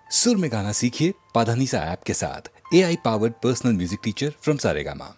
सुर में गाना सीखिए पाधानीसा ऐप के साथ। AI powered personal music teacher from Saregama.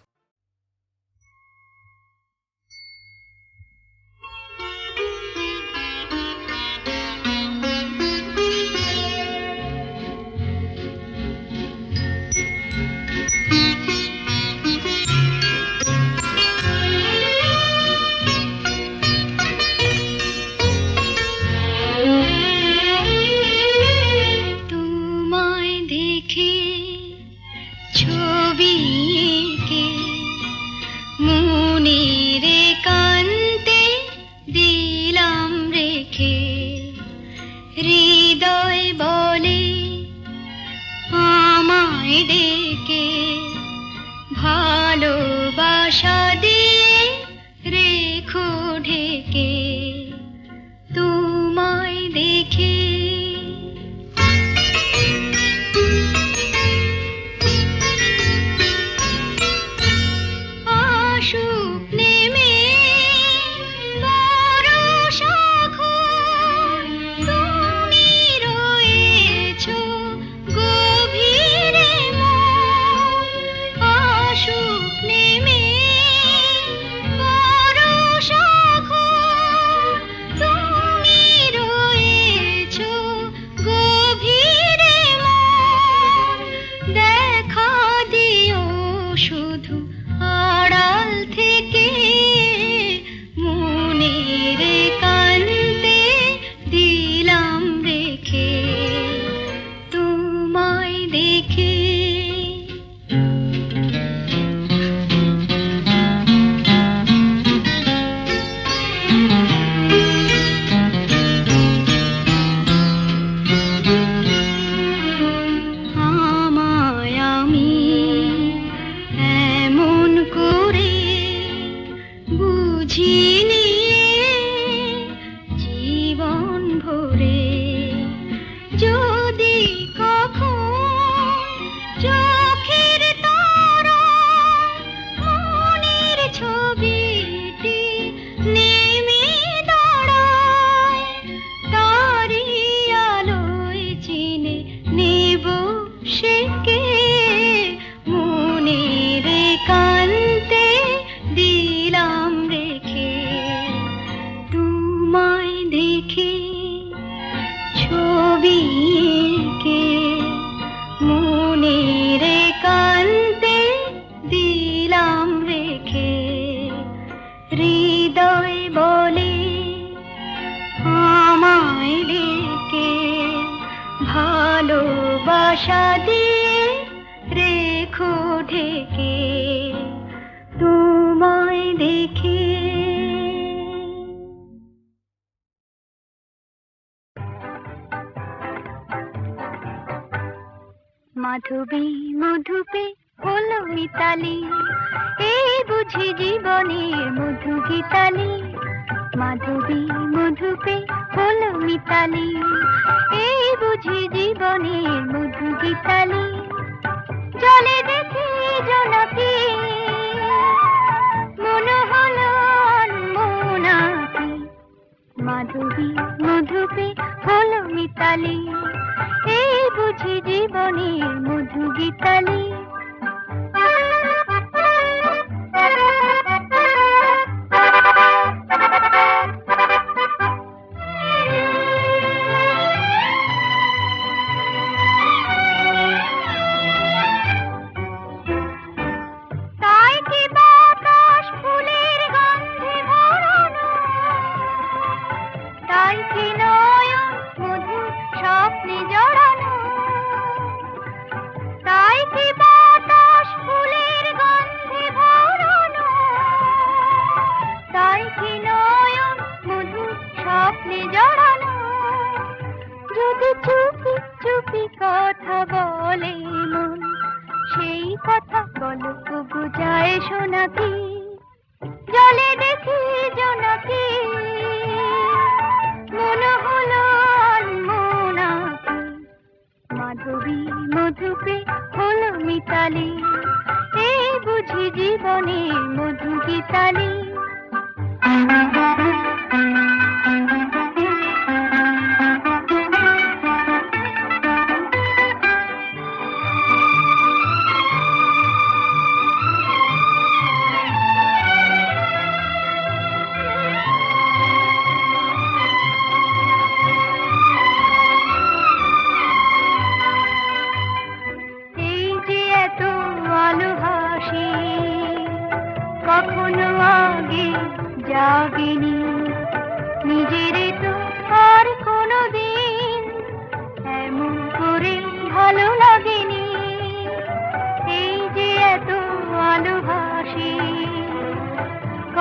ভালোবাসা দিয়ে রেখো ঢেকে তোমায় দেখে আশুক নেমে বরষা ঘোর তুমি রয়েছো গভীরে মন আশুক নেমে বরষা ঘোর তুমি রয়েছো গভীরে মন দেখা দিও শুধু আড়াল থেকে মনের একান্তে দিলাম রেখে তোমায় দেখে আমায় আমি এমন করে বুঝিনি জীবন ভরে যদি কখন চোখের তারায় মনের ছবিটি নেমে দাঁড়ায় তারি আলোয় চিনে নেব সেকে মনের একান্তে দিলাম রেখে তোমায় দেখে ছবি এঁকে মনের একান্তে দিলাম রেখে হৃদয় বলে আমায় ডেকে ভালোবাসা দিয়ে রেখো ঢেকে তোমায় দেখে মাধবী মধুপে হলো মিতালি এই বুঝি জীবনের মধু গীতালি মাধবী মধুপে হলো মিতালি এই বুঝি জীবনের মধু গীতালি জলে দেখি জনকি মনে হলো অনমনাকি মাধবী মধুপে হলো মিতালি এই বুঝি জীবনের মধু গীতালি তাই কি বাতাস ফুলের গন্ধে ভরানো তাই কি নয়ন মধুর স্বপ্নে জড়ানো তাই কি বাতাস ফুলের গন্ধে ভরানো তাই কি নয়ন মধুর স্বপ্নে জড়ানো যদি চুপি চুপি কথা বলে মন সেই কথা বলো তবু যায় শোনাকি জলে দেখি জোনাকি মনে হলো অনমনাকি মাধবী মধুপে হলো মিতালি এই বুঝি জীবনের মধু গীতালি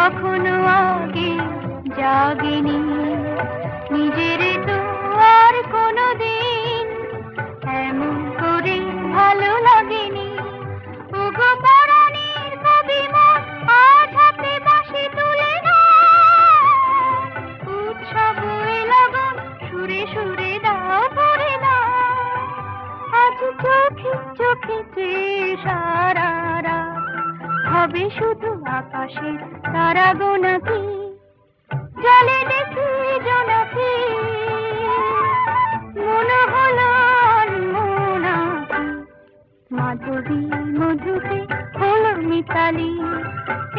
কখনো আগে জাগেনি, নিজের তো আর কোনো দিন এমন করে ভালো লাগেনি। ওগো পরাণের কবি মন আজ হাতে বাঁশি তুলে নাও, উৎসব লগন সুরে সুরে দাও ভরে দাও। আজ চোখে চোখে চেয়ে সারা রাত হবে শুধু আকাশে তারা গোনাকি, জলে দেখি জোনাকি, মনে হলো মোনাকি। মাধবী মধুতে হলো মিতালি,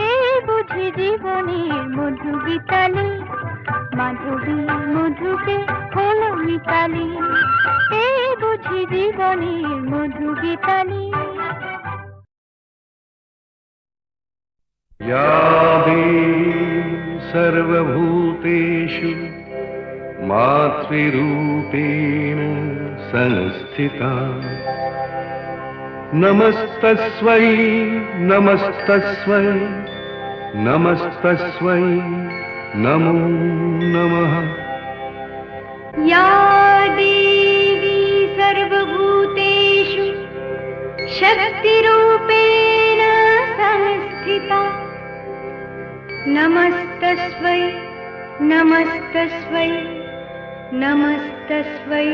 এই বুঝি জীবনের মধু গীতালি। মাধবী মধুতে হলো মিতালি, এই বুঝি জীবনের মধু গীতালি। या देवी सर्वभूतेषु मातृरूपेण संस्थिता, नमस्तस्यै नमस्तस्यै नमस्तस्यै नमो नमः। या देवी सर्वभूतेषु शक्तिरूपेण संस्थिता, नमस्तस्यै नमस्तस्यै नमस्तस्यै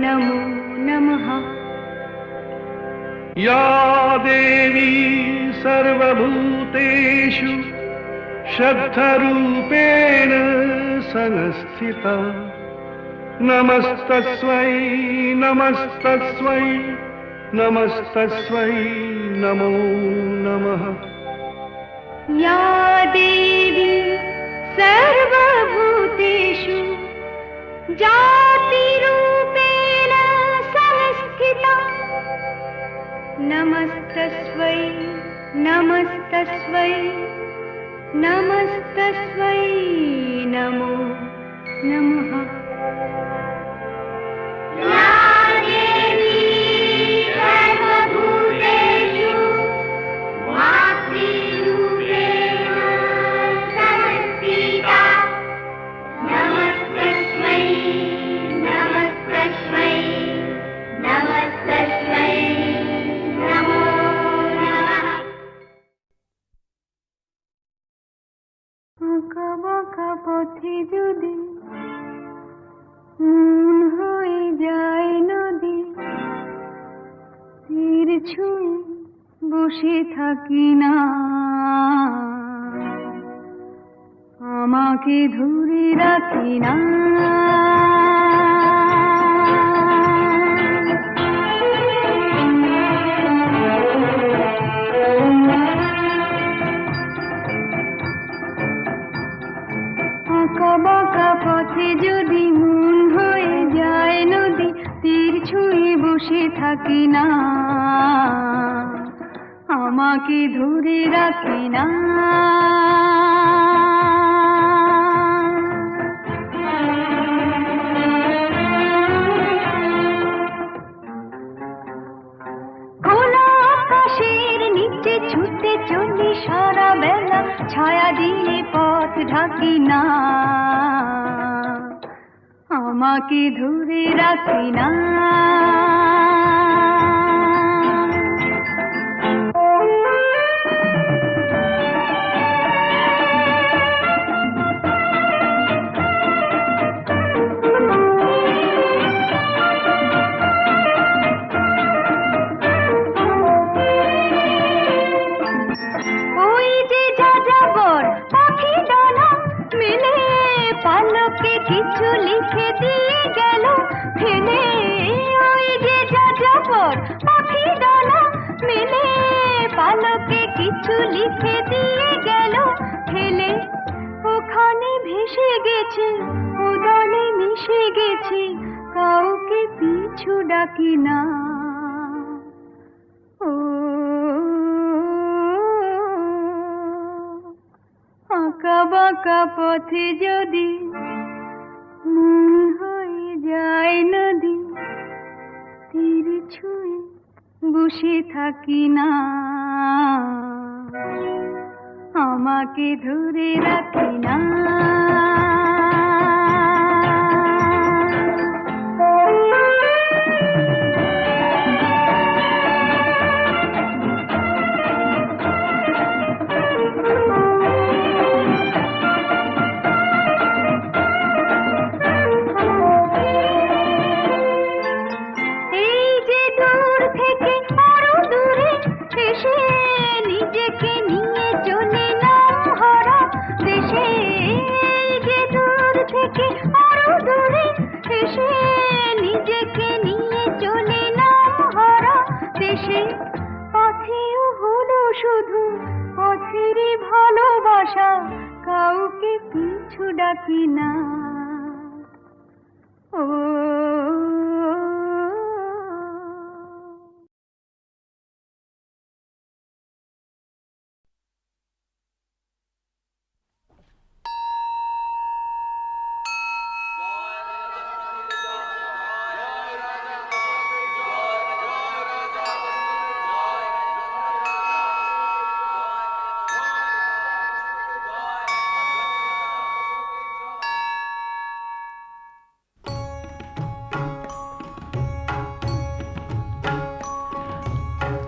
नमो नमः। या देवी सर्वभूतेषु श्रद्धरूपेण संस्थिता, नमस्तस्यै नमस्तस्यै नमस्तस्यै नमो नमः। या देवी सर्वभूतेषु जातिरूपेण संस्थिता, नमस्तस्यै नमस्तस्यै नमस्तस्यै नमो नमः। या देवी सर्वभूतेषु मातृरूपेण संस्थिता, नमस्तस्मै नमस्तस्मै नमस्तस्मै नमो नमः। আঁকা বাঁকা পথে যদি মন হয়ে যায় নদী, তীর ছুঁয়ে বসে থাকি না, আমাকে ধরে রাখি না। আঁকা বাঁকা পথে যদি মন হয়ে যায় নদী, তীর ছুঁয়ে বসে থাকি না, আমাকে ধরে রাখি না। খোলা আকাশের নিচে ছুটে চলি সারা বেলা, ছায়া দিয়ে পথ ঢাকি না, আমাকে ধরে রাখি না। ওই যে যাযাবর পাখি ডানা মেলে পালকে কিছু লিখে দিয়ে গেল ফেলে। ওই যে যাযাবর পাখি ডানা মেলে পালকে কিছু লিখে দিয়ে গেল ফেলে। ওখানে ভেসে গেছে উদলে মিশে গেছে, কাউকে পিছু ডাকি না। ও আঁকা বাঁকা পথে যদি মন হয়ে যায় নদী, তীর ছুঁয়ে বসে থাকি না, আমাকে ধরে রাখে না। এই যে দূর থেকে আরো দূরে এসে নিজেকে নিয়ে চলে নাম হারা দেশে। এই যে দূর থেকে আরো দূরে এসে নিজেকে নিয়ে চলে নাম হারা দেশে। পথেও হলো শুধু পথেরই ভালোবাসা, কাউকে পিছু ডাকি না। ও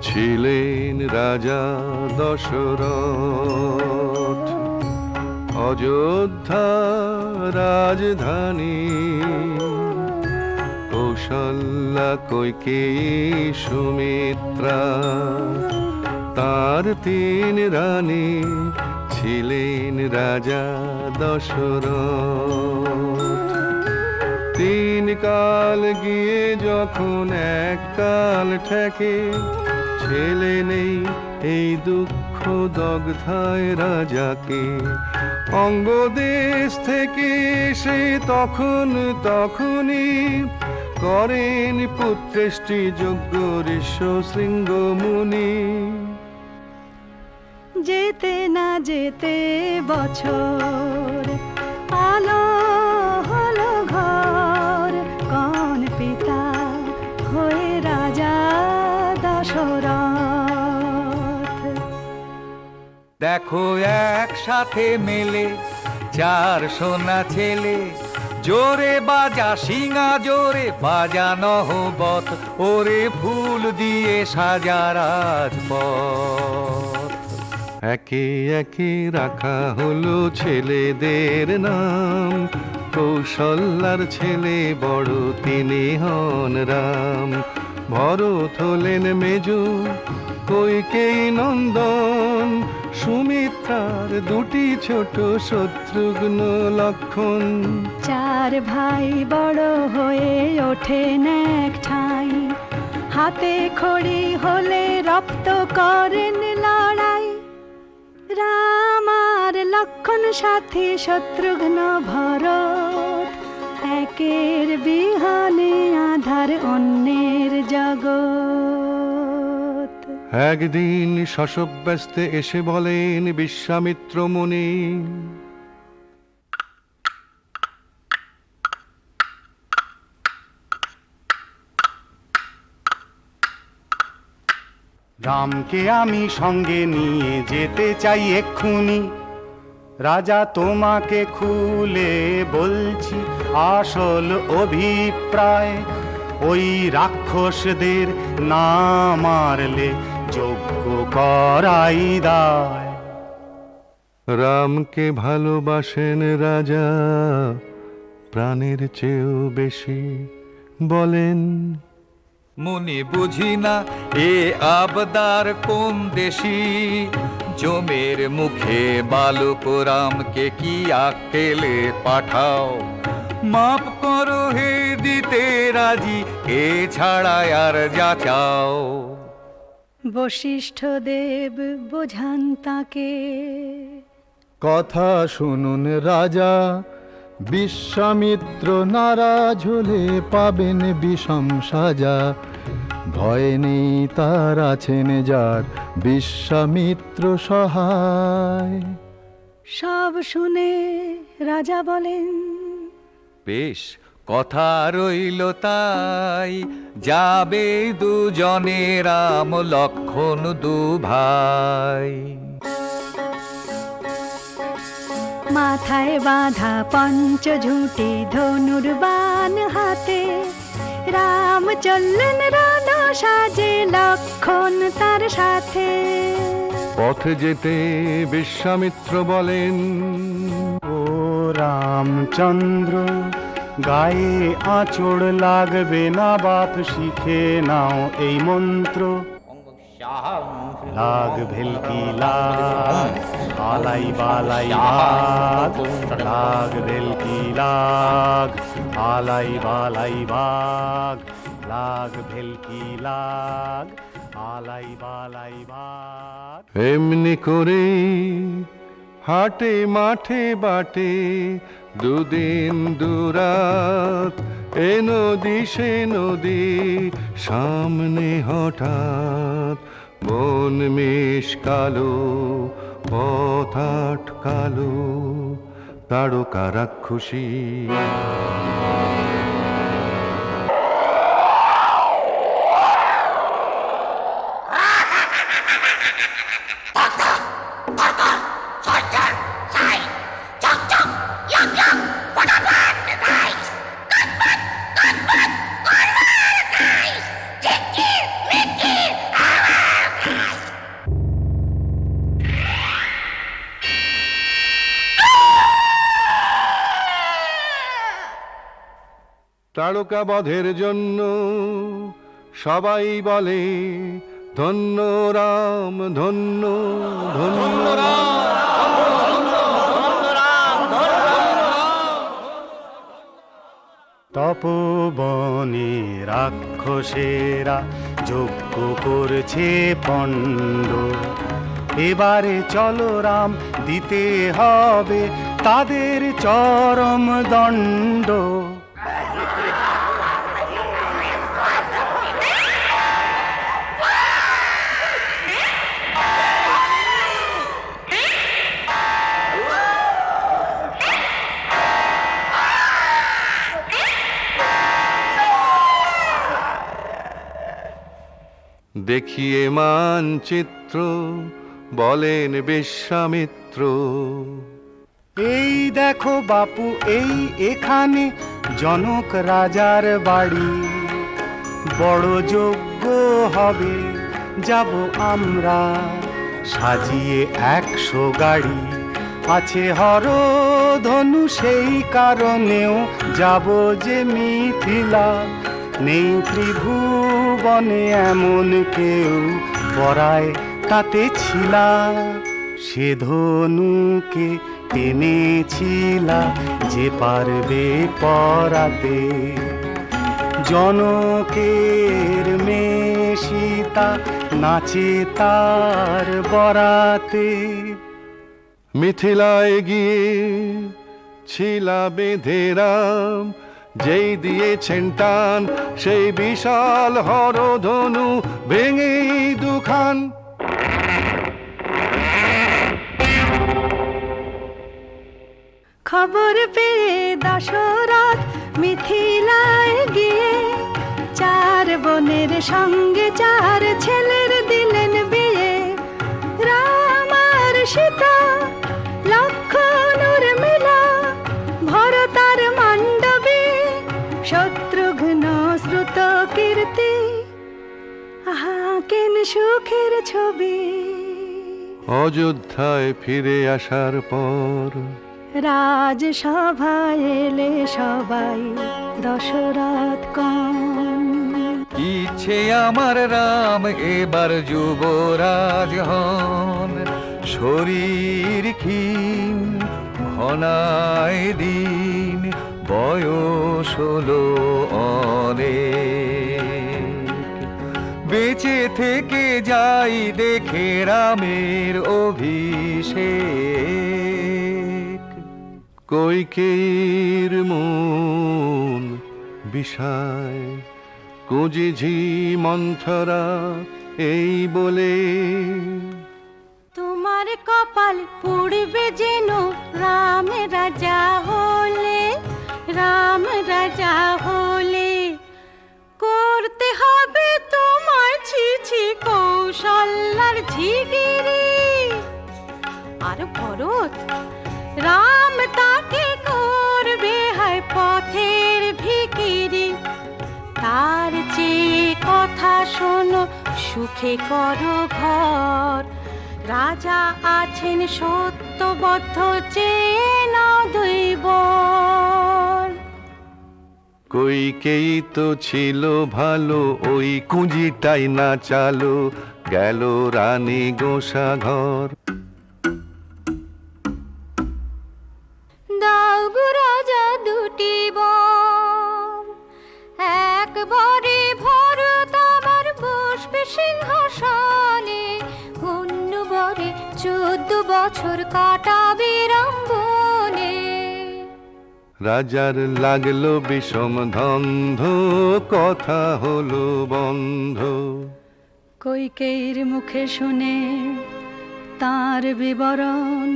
ছিলেন রাজা দশরথ, অযোধ্যা রাজধানী। কৌশল্যা কৈকেয়ী সুমিত্রা তার তিন রানী, ছিলেন রাজা দশরথ। তিন কাল গিয়ে যখন এক কাল ঠেকে, ছেলে নেই এই দুঃখ দগ্ধায় রাজাকে। অঙ্গদেশ থেকে সে তখনই করেন পুত্রেষ্টি যোগ্য ঋষ্য শৃঙ্গ মুনি। যেতে না যেতে বছর আলো হলো ঘর, কোন পিতা হয়ে রাজা দশরথ। দেখো একসাথে মেলে চার সোনা ছেলে, জোরে বাজা সিঙা জোরে বাজা নহবত, ওরে ফুল দিয়ে সাজা রাজপথ। একে একে রাখা হলো ছেলেদের নাম, কৌশল্যার ছেলে বড় তিনি হন রাম। ভরত হলেন মেজো কৈকেয়ী নন্দন, সুমিত্রার দুটি ছোট শত্রুঘ্ন লক্ষণ। চার ভাই বড় হয়ে ওঠেন এক ঠাই, হাতে খড়ি হলে রক্ত করেন লড়াই। রাম আর লক্ষণ সাথী শত্রুঘ্ন ভরত, একের বিহানে আধার অন্যের জগৎ। একদিন শশব্যস্তে এসে বলেন বিশ্বামিত্র মুনি, রামকে আমি সঙ্গে নিয়ে যেতে চাই এক্ষুনি। রাজা তোমাকে খুলে বলছি আসল অভিপ্রায়, ওই রাক্ষসদের না মারলে যজ্ঞ করাই দায়। রামকে ভালোবাসেন রাজা প্রাণের চেয়েও বেশি, বলেন মুনি বুঝি না এ আবদার কোন দেশি, জমের মুখে বালক রামকে কি আকেলে পাঠাও। মাপ করো হে দিতে রাজি, এ ছাড়া আর যা চাও। বশিষ্ঠ দেব বোঝান তাকে, কথা শুনুন রাজা, বিশ্বামিত্র নারাজ হলে পাবেন বিষম সাজা। ভয় নেই তার আছেন যার বিশ্বামিত্র সহায়। সব শুনে রাজা বলেন, বেশ কথা রইল তাই, যাবে দুজনে রাম লক্ষণ দু ভাই। মাথায় বাঁধা পঞ্চঝুঁটি ধনুর বাণ হাতে, রাম চললেন রণ সাজে লক্ষণ তার সাথে। পথে যেতে বিশ্বামিত্র বলেন, ও রামচন্দ্র, গায়ে আঁচড় লাগবে না, বাপ শিখে নাও এই মন্ত্র। লাগ ভেলকি লাগ, আলাই বালাই ভাগ, লাগ ভেলকি লাগ, আলাই বালাই ভাগ, লাগ ভেলকি লাগ, আলাই বালাই ভাগ। এমনি করে হাটে মাঠে বাটে দুদিন দুরাত, এ নদী সে নদী সামনে হঠাৎ, বন মেষ কালো পথ আটকালো, তারকা রাক্ষসী। তারকা বধের জন্য সবাই বলে ধন্য রাম, ধন্য ধন্য তপবনে রাক্ষসেরা যজ্ঞ করছে পণ্ড, এবারে চলো রাম, দিতে হবে তাদের চরম দণ্ড। দেখিয়ে মানচিত্র বলেন বিশ্বামিত্র, এই দেখো বাপু, এই এখানে জনক রাজার বাড়ি, বড় যজ্ঞ হবে, যাব আমরা সাজিয়ে 100 গাড়ি, আছে হর ধনু সেই কারণেও যাব যে মিথিলা, নেই ত্রিভুবনে এমন কেউ পরায় তাতে ছিলা, সে ধনুকে টেনেছিলা যে পারবে পরাতে, জনকের মেয়ে সীতা নাচে তার বরাতে। মিথিলায় গিয়ে ছিলা বেঁধে রাম, যেই দিয়েছেন টান সেই বিশাল হরধনু ভেঙে দুখান। খবর পেয়ে দশরথ মিথিলায় গিয়ে, 4 বোনের সঙ্গে 4 ছেলের দিলেন বিয়ে। রাম আর সীতা লক্ষণ উর্মিলা, ভরতার মান্ডবী শত্রুঘ্ন শ্রুত কীর্তি, আহা কেন সুখের ছবি। অযোধ্যায় ফিরে আসার পর রাজসভায় এলে সবাই দশরথ কন, ইচ্ছে আমার রাম এবার যুবরাজ হন, শরীর ক্ষীণ ঘনায় দিন, বয়স হলো অনেক, বেঁচে থেকে যাই দেখে রামের অভিষেক। কৈকেয়ীর মন বিষায়, কুজিঝি মন্থরা এই বলে, তোমার কপাল পুড়বে যেন রাম রাজা হলে, রাম রাজা হলে করতে হবে তোমার ছিছি কৌশল্যার ঝিগিরি। আর ভরত রাম তাকে করবে হয় পথের ভিখিরি, তার চেয়ে কথা শোনো সুখে করো ঘর। রাজা আছেন সত্যবদ্ধ, চেয়ে নাও দুই বর। কইকেই তো ছিল ভালো, ওই কুঁজিটাই না চালো, গেল রানী গোসা ঘর। দাও গো রাজা দুটি বর, একবারে ভরত আমার বসবে সিংহাসনে, অন্য বরে 14 বছর কাটাবে রঙ্গনে। রাজার লাগলো বিষম ধন্ধ, কথা হলো বন্ধ। কইকেয়ীর মুখে শুনে তার বিবরণ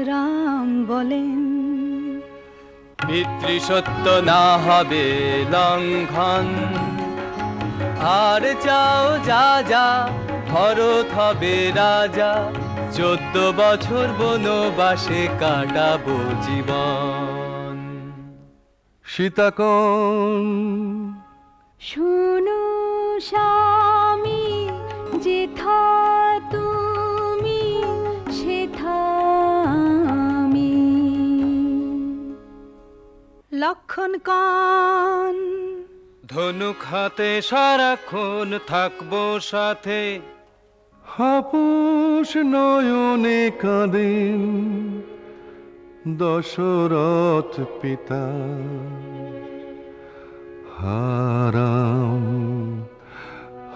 রাম বলেন, পিতৃসত্য না হবে লঙ্ঘন, আর চাও যা যা ভরত হবে রাজা, 14 বছর বনবাসে কাটাবো জীবন। সীতাকণ শুনো স্বামী, যেথা তুমি সেথা আমি। লক্ষণ কন ধনুক হাতে সারাক্ষণ থাকবো সাথে, হাপুস নয়নে কাঁদেন দশরথ পিতা। হারাম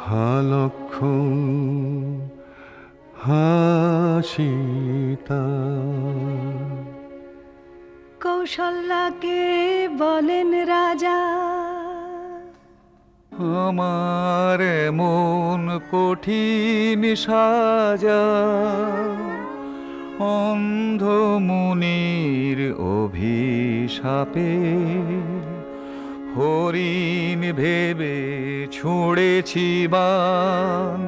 হা লক্ষণ হা সীতা। কৌশল্যাকে বলেন রাজা, আমার মন কঠিন সাজা, অন্ধ মুনির অভিশাপে, হরিণ ভেবে ছুঁড়েছি বান,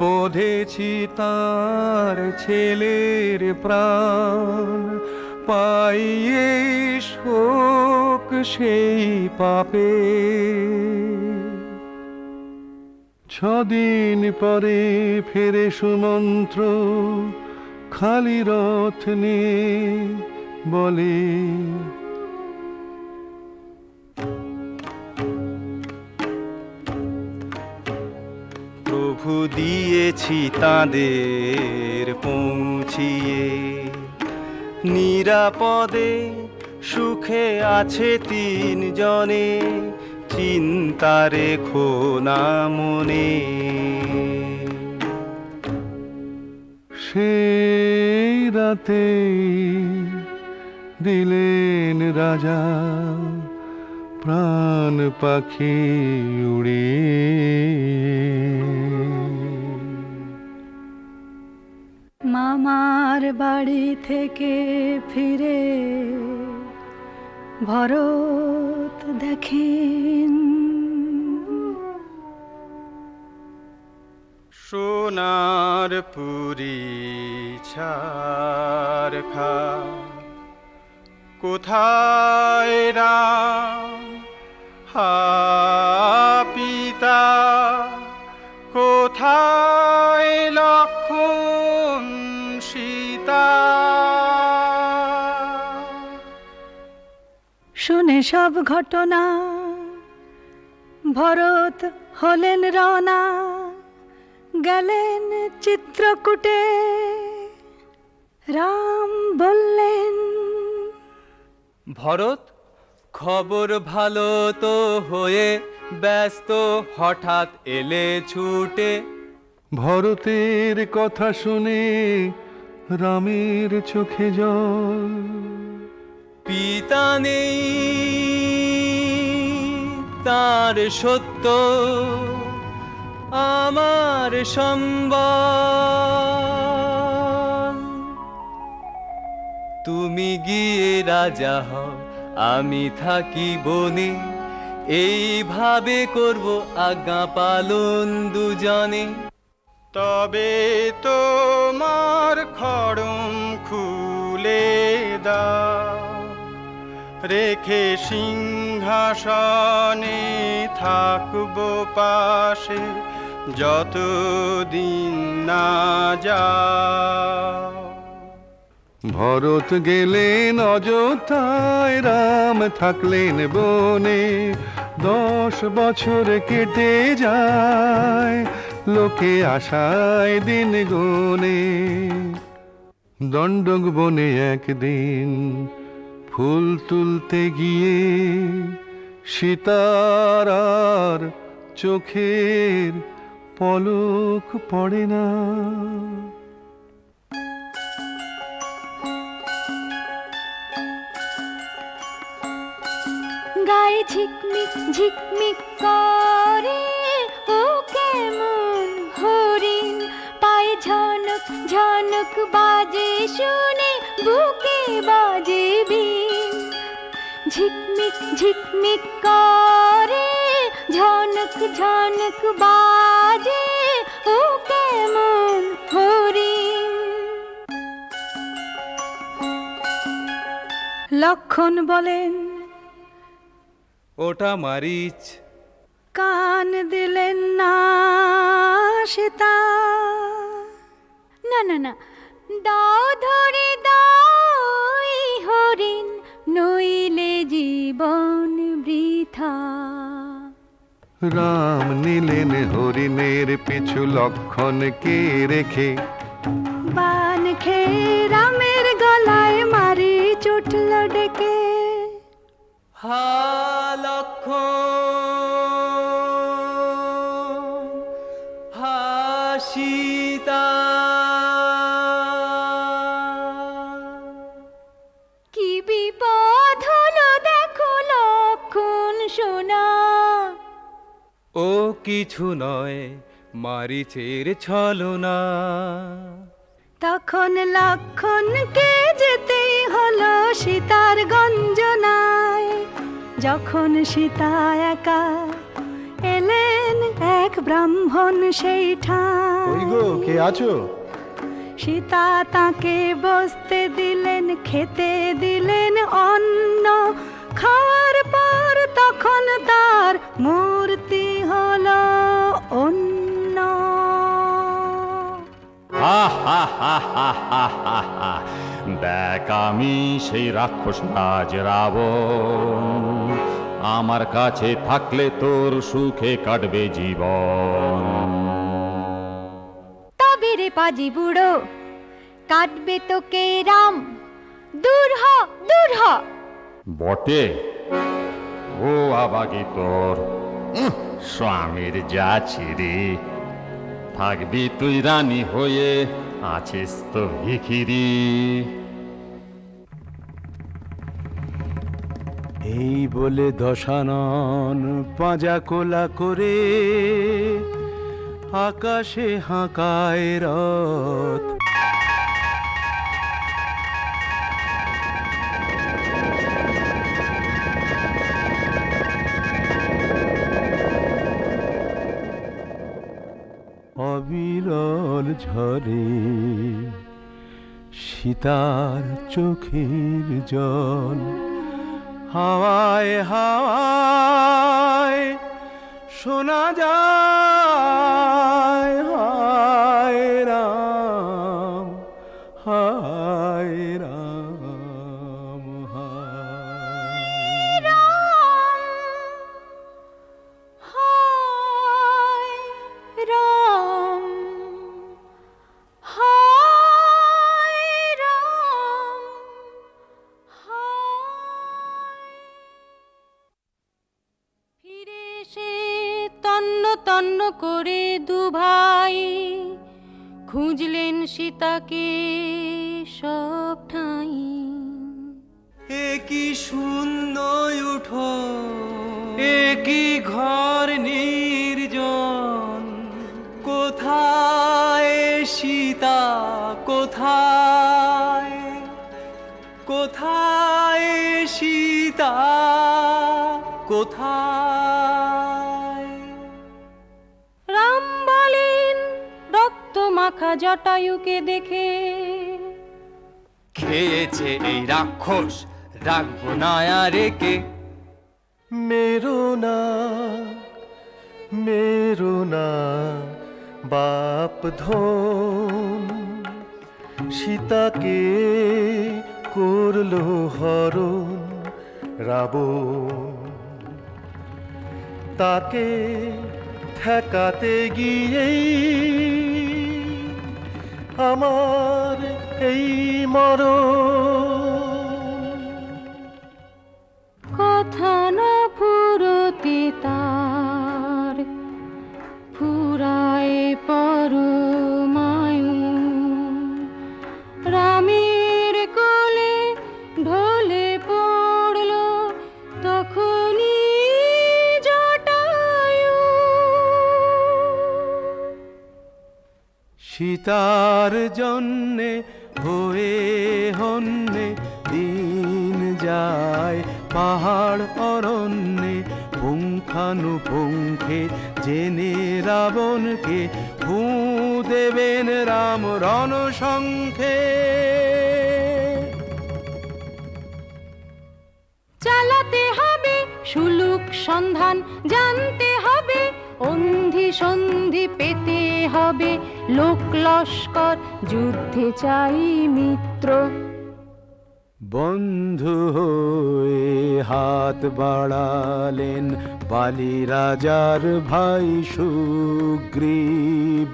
বোধেছি তার ছেলের প্রাণ, পাইয়ে শোক সেই পাপে। 6 দিন পরে ফেরে সুমন্ত্র, খালি রথ নিয়ে বলে, প্রভু দিয়েছি তাদের পৌঁছিয়ে, নিরাপদে সুখে আছে 3 জনে, চিন্তা রেখো না মনে। সেই রাতে দিলেন রাজা প্রাণ পাখি উড়িয়ে। মামার বাড়ি থেকে ফিরে ভরত দেখেন, সোনার পুরী ছারখা, কোথায় রাম হা পিতা, কোথায় লক্ষণ সীতা। শুনে সব ঘটনা ভরত হলেন রওনা, গেলেন চিত্রকূটে। রাম বললেন, ভরত খবর ভালো তো হয়ে ব্যস্ত, হঠাৎ এলে ছুটে। ভরতের কথা শুনে রামের চোখে জল, পিতা নেই তার সত্য আমার সম্বল। তুমি গিয়ে রাজা হও, আমি থাকি বনে, এইভাবে করব আজ্ঞা পালন দুজনে। তবে তোমার খড়ম খুলে দাও, রেখে সিংহাসনে থাকবো পাশে যতদিন না যাও। ভরত গেলেন অযোধ্যায়, রাম থাকলেন বনে, 10 বছর কেটে যায় লোকে আশায় দিন গুনে। দণ্ডক বনে একদিন ফুল তুলতে গিয়ে সীতার আর চোখের পলক পড়ে না। গায়ে ঝিকমিক ঝিকমিক করে ও কেমন হরিণ, পায়ে ঝনক ঝনক বাজে শুনে বুকে বাজে বিন। ঝিকমিক ঝিকমিক করে ঝনক ঝনক বাজে ও কেমন হরিণ। লক্ষণ বলেন ওটা মারিচ। কান দিলেন না সীতা। না না না, দাও ধরে দাও এই হরিণ, নইলে জীবন বৃথা। রাম নিলেন হরিণের পিছু লক্ষণকে রেখে, বান খেয়ে রামের গলায় মারি চুটল ডেকে। হা লক্ষণ, হা সীতা। কি বিপদ হলো দেখো লক্ষণ সোনা। ও কিছু নয়, মারিচের ছলনা। তখন লক্ষণকে যেতেই হলো সীতার গঞ্জনায়। যখন সীতা একা এলেন এক ব্রাহ্মণ সেই ওই ঠায়। গো, কে আছো? সীতা তাকে বসতে দিলেন, খেতে দিলেন অন্ন। খাওয়ার পর তখন তার মূর্তি হলো অন্য। দেখ আমি সেই রাক্ষস রাজ রাবণ, আমার কাছে থাকলে তোর সুখে কাটবে জীবন। তবে রে পাজি বুড়ো, কাটবে তোকে রাম। দূর হ দূর হ। বটে, ও আবাগি তোর স্বামীর যা ছিরি। থাকবি তুই রানী হয়ে, আছিস তো ভিখিরি। এই বলে দশানন পাঁজা কোলা করে আকাশে হাঁকায় রথ। অবিরল ঝরে সীতার চোখের জল। হাওয়ায় হাওয়ায় শোনা যায় হায় রাম, হায় রাম, হায় রাম, হায় রাম, হায় রাম, হায়। ফিরে এসে তন্ন তন্ন করে দুভাই খুঁজলেন সীতাকে সব ঠাঁই। এ কি শূন্য উঠো, এ কি ঘর নির্জন। কোথায় সীতা, কোথায়, কোথায় সীতা, কোথায়। রাম বলেন রক্ত মাখা জটায়ুকে দেখে, খেয়েছে এই রাক্ষস, রাখবো না আর একে। মেরো না বাপ ধন, সীতাকে করলো হরণ রাবণ, তাকে ঠেকাতে গিয়েই আমার এই মরণ। কথা না ফুরতে তার ফুরায় পরমায়ু, রামের কোলে ঢলে পড়ল তখনই জটায়ু। সীতার জন্যে হয়ে হন্যে দিন যায় পাহাড় অরণ্যে, পুঙ্খানুপুঙ্খে জেনে রাবণকে ফুঁ দেবেন রাম রণশঙ্খে। চালাতে হবে সুলুক সন্ধান, জানতে হবে অন্ধি সন্ধি, পেতে হবে লোক লস্কর, যুদ্ধে চাই মিত্র। বন্ধু হয়ে হাত বাড়ালেন বালি রাজার ভাই সুগ্রীব।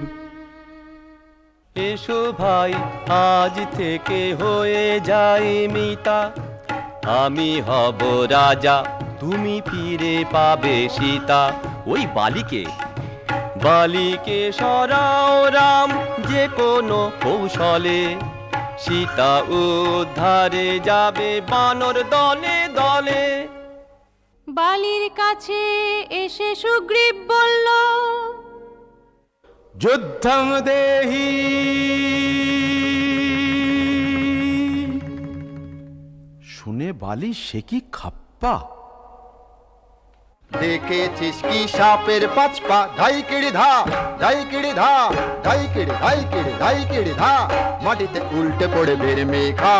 এসো ভাই আজ থেকে হয়ে যাই মিতা, আমি হব রাজা, তুমি ফিরে পাবে সীতা। ওই বালিকে সরাও রাম যে কোনো কৌশলে, সীতা উদ্ধারে যাবে বানর দলে দলে। বালির কাছে এসে সুগ্রীব বলল, যুদ্ধং দেহি। শুনে বালি সে কি খাপ্পা! দেখেছিস কি সাপের পাঁচ পা, ধাই কেড়ে ধা, ধাই কেড়ে ধা, ধাই কেড়ে ধাই কেড়ে ধাই কেড়ে ধা, মাটিতে উল্টে পড়ে বের মেঘা।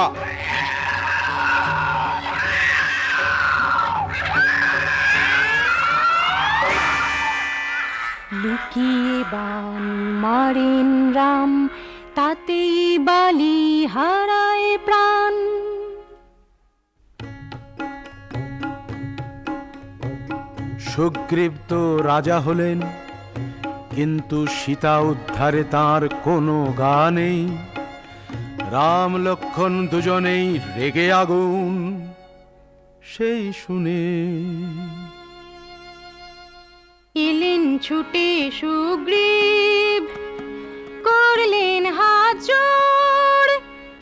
লুকিয়ে বান মারেন রাম, তাতেই বালি হারায় প্রাণ। সুগ্রীব তো রাজা হলেন, কিন্তু সীতা উদ্ধারে তার কোনো গা নেই। রাম লক্ষ্মণ দুজনেই রেগে আগুন সেই শুনে। এলেন ছুটে সুগ্রীব, করলেন হাত জোড়।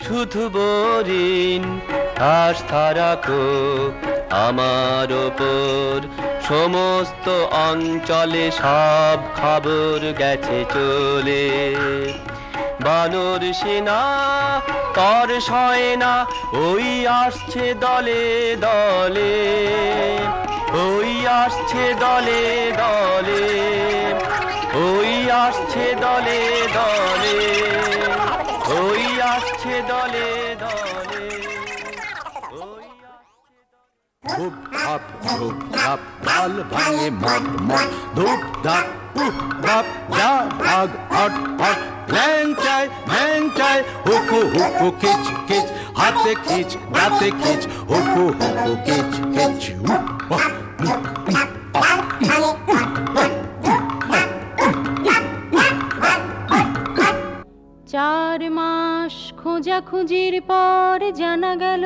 শুধু বরিন আস্থা রাখো আমার ওপর, সমস্ত অঞ্চলে সব খবর গেছে চলে। বানর সেনা তর সয় না, ওই আসছে দলে দলে, ওই আসছে দলে দলে, ওই আসছে দলে দলে, ওই আসছে দলে দলে, ওই ধূপ ধাপ ধূপ ধাপ, ডাল ভাঙে মট মট, ধূপ ধাপ উপ ধাপ, যা ভাগ হট হট, ল্যাং চাই হুকু হুকু কিচ কিচ, হাতে খিচ দাঁতে খিচ, হুকু হুকু কিচ কিচ। চার মাস খোঁজাখুঁজির পর জানা গেল,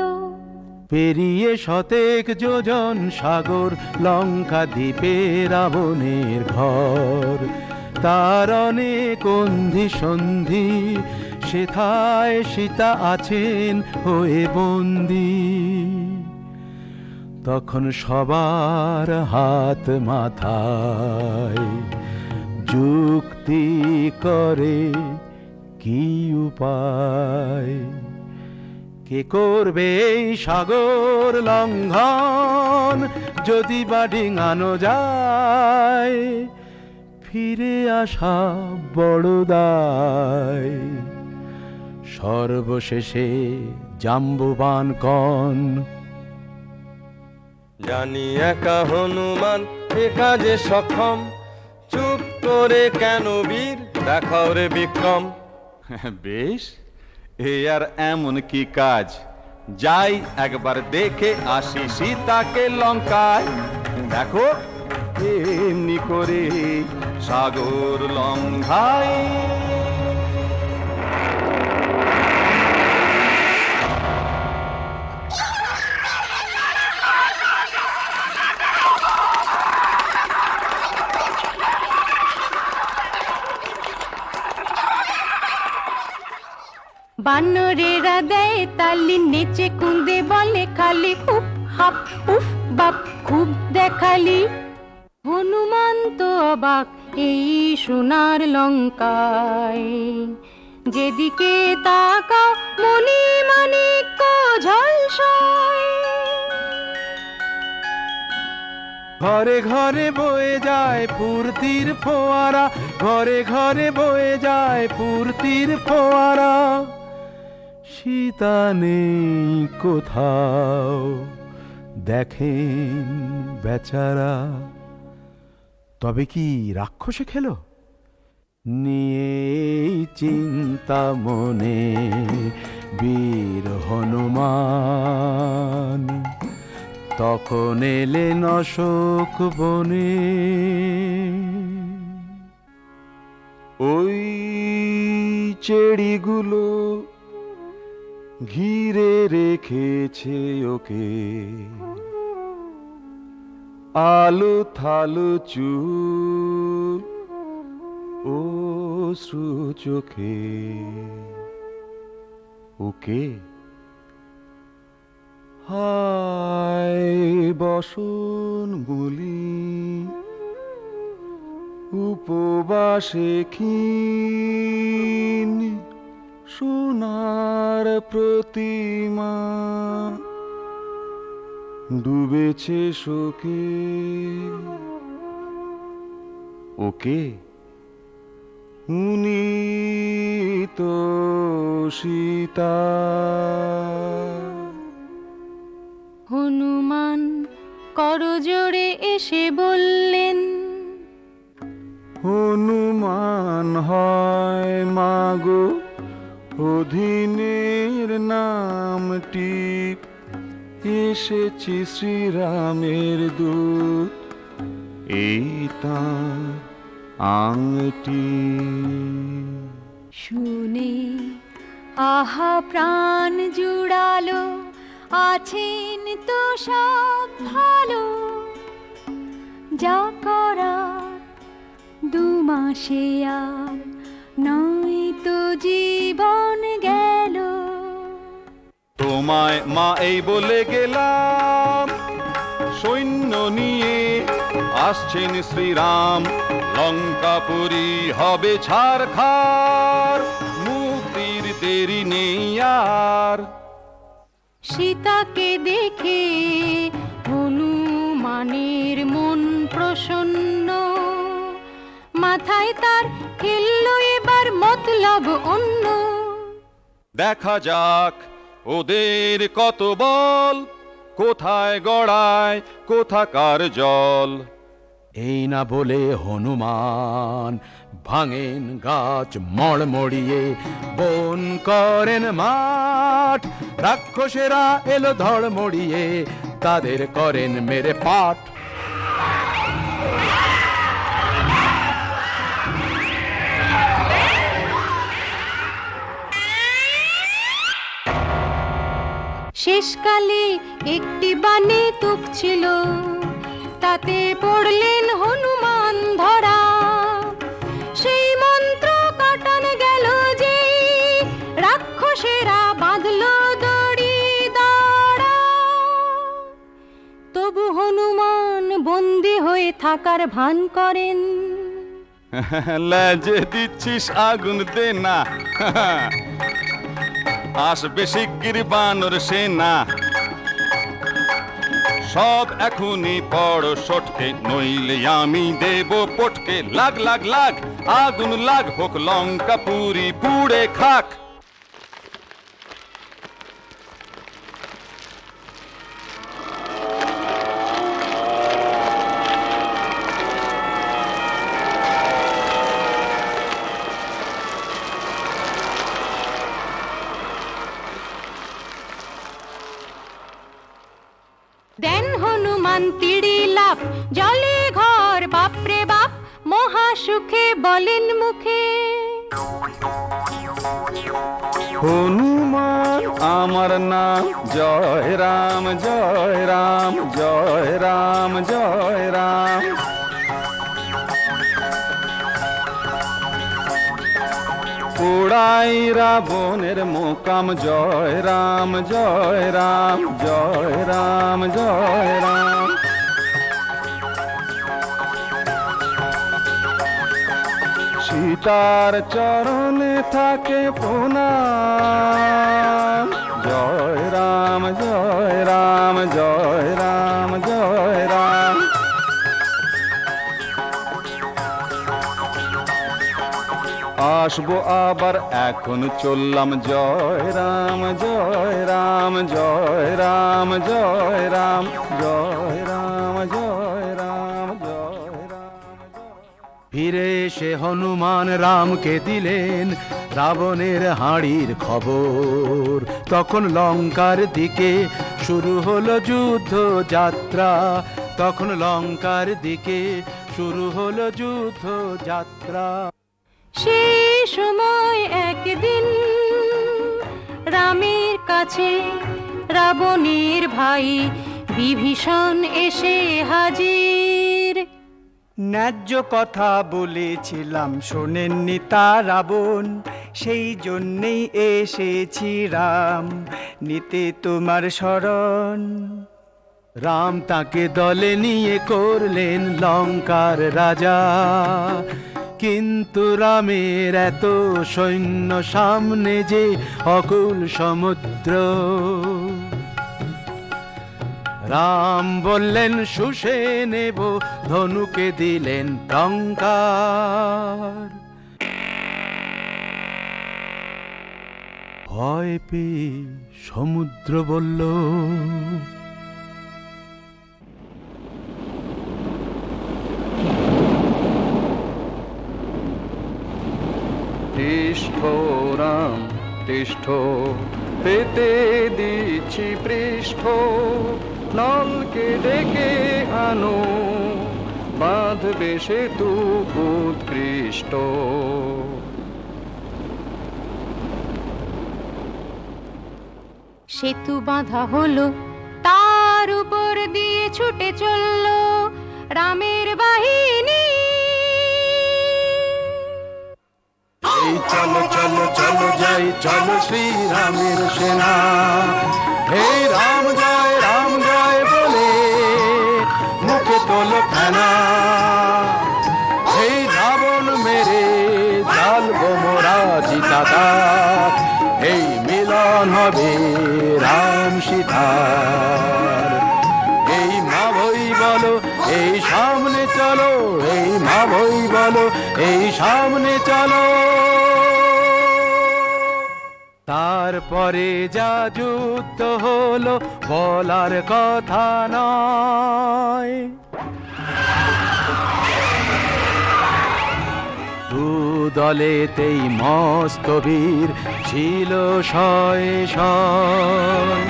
পেরিয়ে শতেক যোজন সাগর, লঙ্কা দ্বীপে রাবণের ঘর। তার অনেক অন্ধি সন্ধি, সেথায় সীতা আছেন হয়ে বন্দি। তখন সবার হাত মাথায়, যুক্তি করে কি উপায়, কে করবে এই সাগর লঙ্ঘন, যদি বা ডিঙানো যায় ফিরে আসা বড় দায়। সর্বশেষে জাম্বুবান কন। জানি একা হনুমান এ কাজে সক্ষম, চুপ করে কেন বীর দেখাও রে বিক্রম। বেশ, এ আর এমন কি কাজ, যাই একবার দেখে আসি সীতাকে লঙ্কায়। দেখো এমনি করে সাগর লঙ্ঘায়। বানরেরা দেয় তালি, নেচে কুন্দে বলে খালি হুপ হাপ উফ বাপ খুব দেখালি। হনুমান তো অবাক এই সোনার লঙ্কায়, যেদিকে তাকাও মণি মাণিক্য ঝলসায়। ঘরে ঘরে বয়ে যায় ফুর্তির ফোয়ারা, ঘরে ঘরে বয়ে যায় ফুর্তির ফোয়ারা। সীতা নেই কোথাও দেখেন বেচারা। তবে কি রাক্ষসে খেলো? নিয়ে চিন্তা মনে বীর হনুমান, তখন এলেন অশোক বনে। ওই চেড়িগুলো ঘিরে রেখেছে ওকে, আলু থালু চুল অশ্রু চোখে। ওকে হায় বসন গুলি উপবাসে ক্ষীণ, সোনার প্রতিমা ডুবেছে শোকে। ওকে উনি তো সীতা। হনুমান করজোড়ে এসে বললেন, হনুমান হয় মাগো অধীনের নামটি, এসেছি শ্রীরামের দূত এই তাঁর আংটি। শুনে আহা প্রাণ জুড়ালো, আছেন তো সব ভালো। যা করার 2 মাসে আর নয় তো জীবন গেল। তোমায় মা এই বলে গেলাম, সৈন্য নিয়ে আসছেন শ্রীরাম, লঙ্কাপুরী হবে ছারখার, মুক্তির দেরি নেই আর। সীতাকে দেখে হনুমানের মন প্রসন্ন, মাথায় তার খেললো এবার মতলব অন্য। দেখা যাক ওদের কত বল, কোথায় গড়ায় কোথাকার জল। এই না বলে হনুমান ভাঙেন গাছ মড়মড়িয়ে, বন করেন মাঠ। রাক্ষসেরা এলো ধড় মড়িয়ে, তাদের করেন মেরে পাঠ। শেষকালে একটি বানে তুক ছিল, তাতে পড়লেন হনুমান ধরা। সেই মন্ত্র কাটান গেল যে, রাক্ষসেরা বাঁধল দড়ি দাঁড়া। তবু হনুমান বন্দী হয়ে থাকার ভান করেন। লেজে দিচ্ছিস আগুন দে না, আসবে শিগগির বানর সেনা। সব এখনই পড় সটকে, নইলে আমি দেব পটকে। লাগ লাগ লাগ আগুন লাগ, হোক লঙ্কা পুরি পুড়ে খাক। তিড়ি লাফ জলে ঘর বাপরে বাপ মহা সুখে বলেন মুখে। হনুমান আমার নাম, জয় রাম জয় রাম জয় রাম জয় রাম। পোড়াই রাবণের মোকাম, জয় রাম জয় রাম জয় রাম জয় রাম। সীতার চরণে থাকে প্রণাম, জয় রাম জয় রাম জয় রাম জয় রাম। আসবো আবার এখন চললাম, জয় রাম জয় রাম জয় রাম জয় রাম জয় রাম জয় রাম জয় রাম। ফিরে এসে হনুমান রামকে দিলেন রাবণের হাঁড়ির খবর। তখন লঙ্কার দিকে শুরু হলো যুদ্ধ যাত্রা, তখন লঙ্কার দিকে শুরু হলো যুদ্ধ যাত্রা। সেই সময় একদিন রামের কাছে রাবণের ভাই বিভীষণ এসে হাজির। ন্যায্য কথা বলেছিলাম শোনেননি তা রাবণ, সেই জন্যেই এসেছি রাম নিতে তোমার শরণ। রাম তাকে দলে নিয়ে করলেন লঙ্কার রাজা, কিন্তু রামের এত সৈন্য সামনে যে অকুল সমুদ্র। রাম বললেন শুষে নেব, ধনুকে দিলেন টঙ্কার। ভয় পেয়ে সমুদ্র বলল, তিষ্ঠ রাম তিষ্ঠ, পেতে দিচ্ছি পৃষ্ঠ। নলকে ডেকে আনো, বাঁধবে সেতু উৎকৃষ্ট। সেতু বাঁধা হলো, তার উপর দিয়ে ছুটে চলল রামের বাহিনী। এই চলো চলো চলো যাই, চলো শ্রীরামের সেনা। হে রাম জয় বলে মুখে তোলো ফেনা। এই রাবণ মেরে জ্বালবো মোরা চিতাতা, এই মিলন হবে রাম সীতার। এই মা বই বলো এই সামনে চলো, এই মা বই বলো এই সামনে চলো। তারপরে যা যুদ্ধ হলো বলার কথা নয়। দু দলেতেই মস্ত বীর ছিল শয়ে শয়।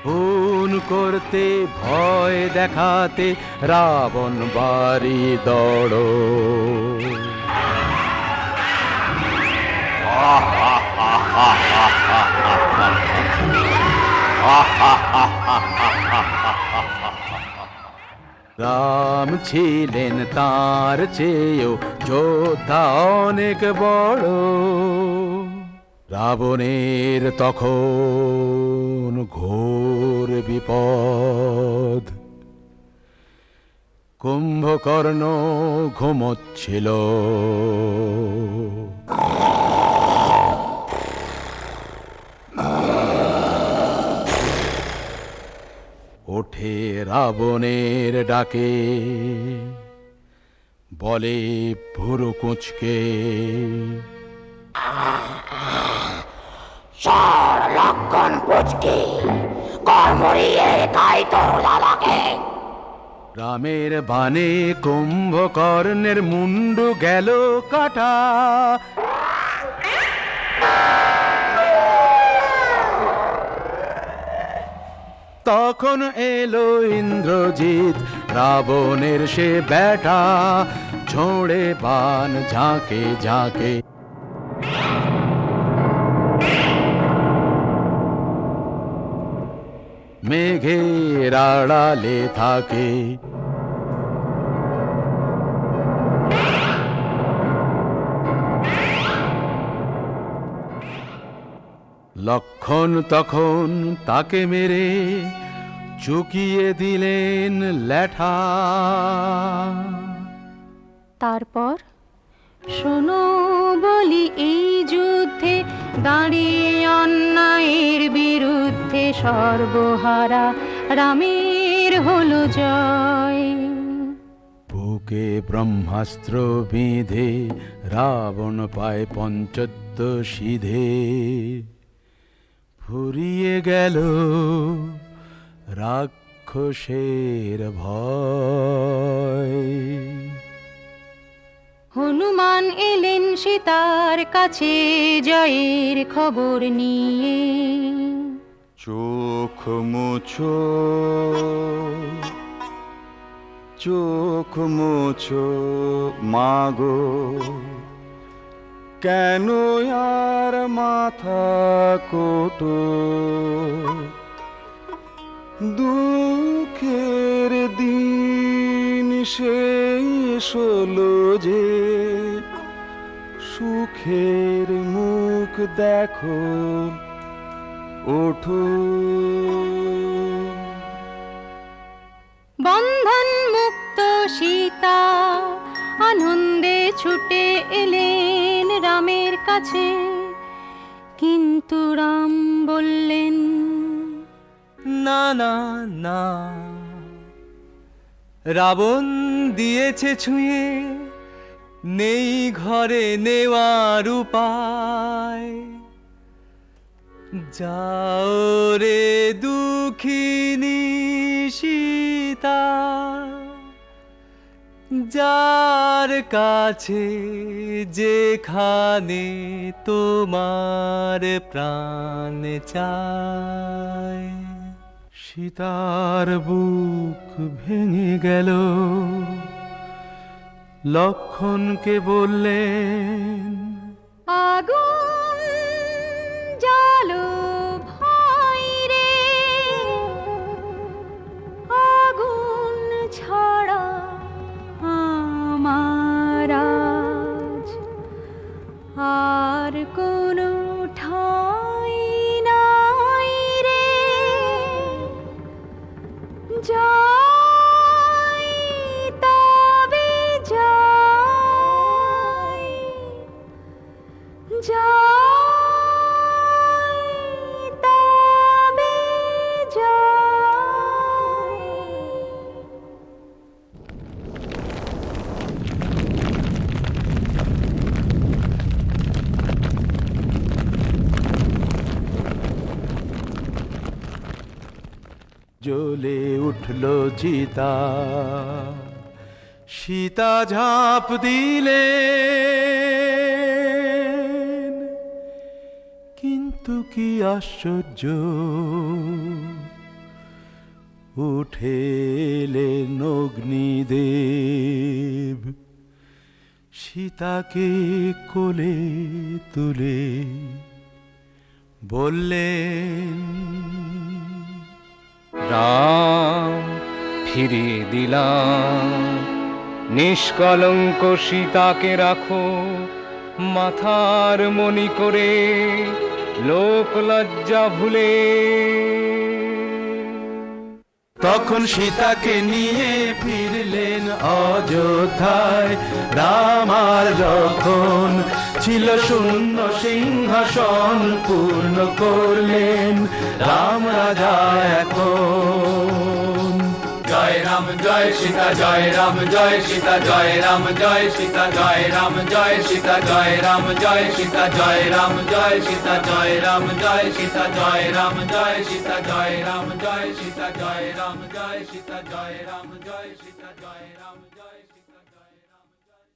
খুন করতে ভয় দেখাতে রাবণ বাড়ি দৌড়। রাম ছিলেন তার চেয়েও যোদ্ধা অনেক বড়। রাবণের তখন ঘোর বিপদ। কুম্ভকর্ণ ঘুমোচ্ছিল, ওঠে রাবণের ডাকে, বলে ভুরু কুঁচকে, লক্ষণ পুচকে কর্মরিয়ে খাই তোর দাদাকে। রামের বাণে কুম্ভকর্ণের মুন্ডু গেল কাটা। তখন এলো ইন্দ্রজিৎ রাবণের সে ব্যাটা, ঝোড়ে বান ঝাঁকে ঝাঁকে। মেঘের আড়ালে থাকে, লক্ষণ তখন তাকে মেরে চুকিয়ে দিলেন ল্যাঠা। তারপর শোনো বলি, এই যুদ্ধে দাঁড়িয়ে অন্যায়ের বিরুদ্ধে সর্বহারা রামের হলো জয়। বুকে ব্রহ্মাস্ত্র বিঁধে রাবণ পায় পঞ্চত্ব সিধে, ফুরিয়ে গেল রাক্ষসের ভয়। হনুমান এলেন সীতার কাছে জয়ের খবর নিয়ে। চোখ মুছো, চোখ মুছো মাগো, কেন আর মাথা কোটো, দুঃখের দিন শেষ হলো যে, সুখের মুখ দেখো ওঠো। বন্ধন মুক্ত সীতা আনন্দে ছুটে এলেন রামের কাছে, কিন্তু রাম বললেন, না না না, রাবণ দিয়েছে ছুঁয়ে, নেই ঘরে নেওয়ার উপায়। যাও রে দুঃখিনী সীতা, যার কাছে যেখানে তোমার প্রাণ চায়। সীতার বুক ভেঙে গেল, লক্ষণকে বললেন, আগুন জ্বালো ভাই রে, আগুন ছাড়া আমার আজ আর কোনো ঠাঁই নাই রে। যাই তবে যাই, যাই তবে যাই। জ্বলে উঠল চিতা, সীতা ঝাঁপ দিলেন, কিন্তু কি আশ্চর্য, উঠে এলেন অগ্নিদেব, সীতাকে কোলে তুলে বললেন, রাম ফিরিয়ে দিলাম, নিষ্কলঙ্ক সীতাকে রাখো মাথার মণি করে, লোক লজ্জা ভুলে। তখন সীতাকে নিয়ে ফিরলেন অযোধ্যায়। রাম আর যখন ছিল শূন্য সিংহাসন পূর্ণ করলেন রাম রাজা এখন। জয় রাম জয় সীতা, জয় রাম জয় সীতা, জয় রাম জয় সীতা, জয় রাম জয় সীতা, জয় রাম জয় সীতা, জয় রাম জয় সীতা, জয় রাম জয় সীতা, জয় রাম জয় সীতা, জয় রাম জয় সীতা, জয় রাম জয় সীতা, জয় রাম জয় সীতা, জয় রাম জয় সীতা, জয় রাম জয়।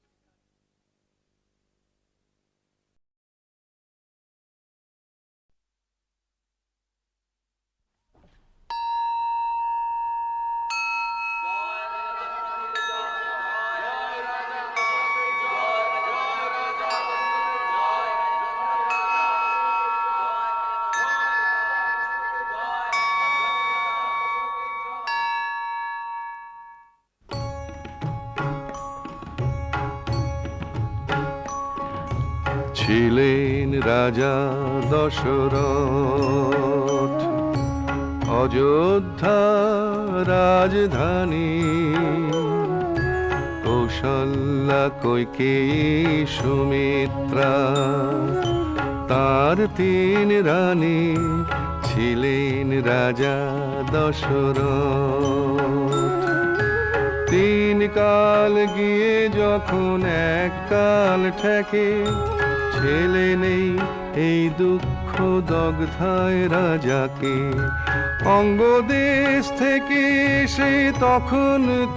ছিলেন রাজা দশরথ, অযোধ্যা রাজধানী, কৌশল্যা কৈকেয়ী সুমিত্রা তার 3 রানী, ছিলেন রাজা দশরথ। 3 কাল গিয়ে যখন 1 কাল ঠেকে, ছেলে নেই এই দুঃখ দগ্ধায় রাজাকে। অঙ্গদেশ থেকে সে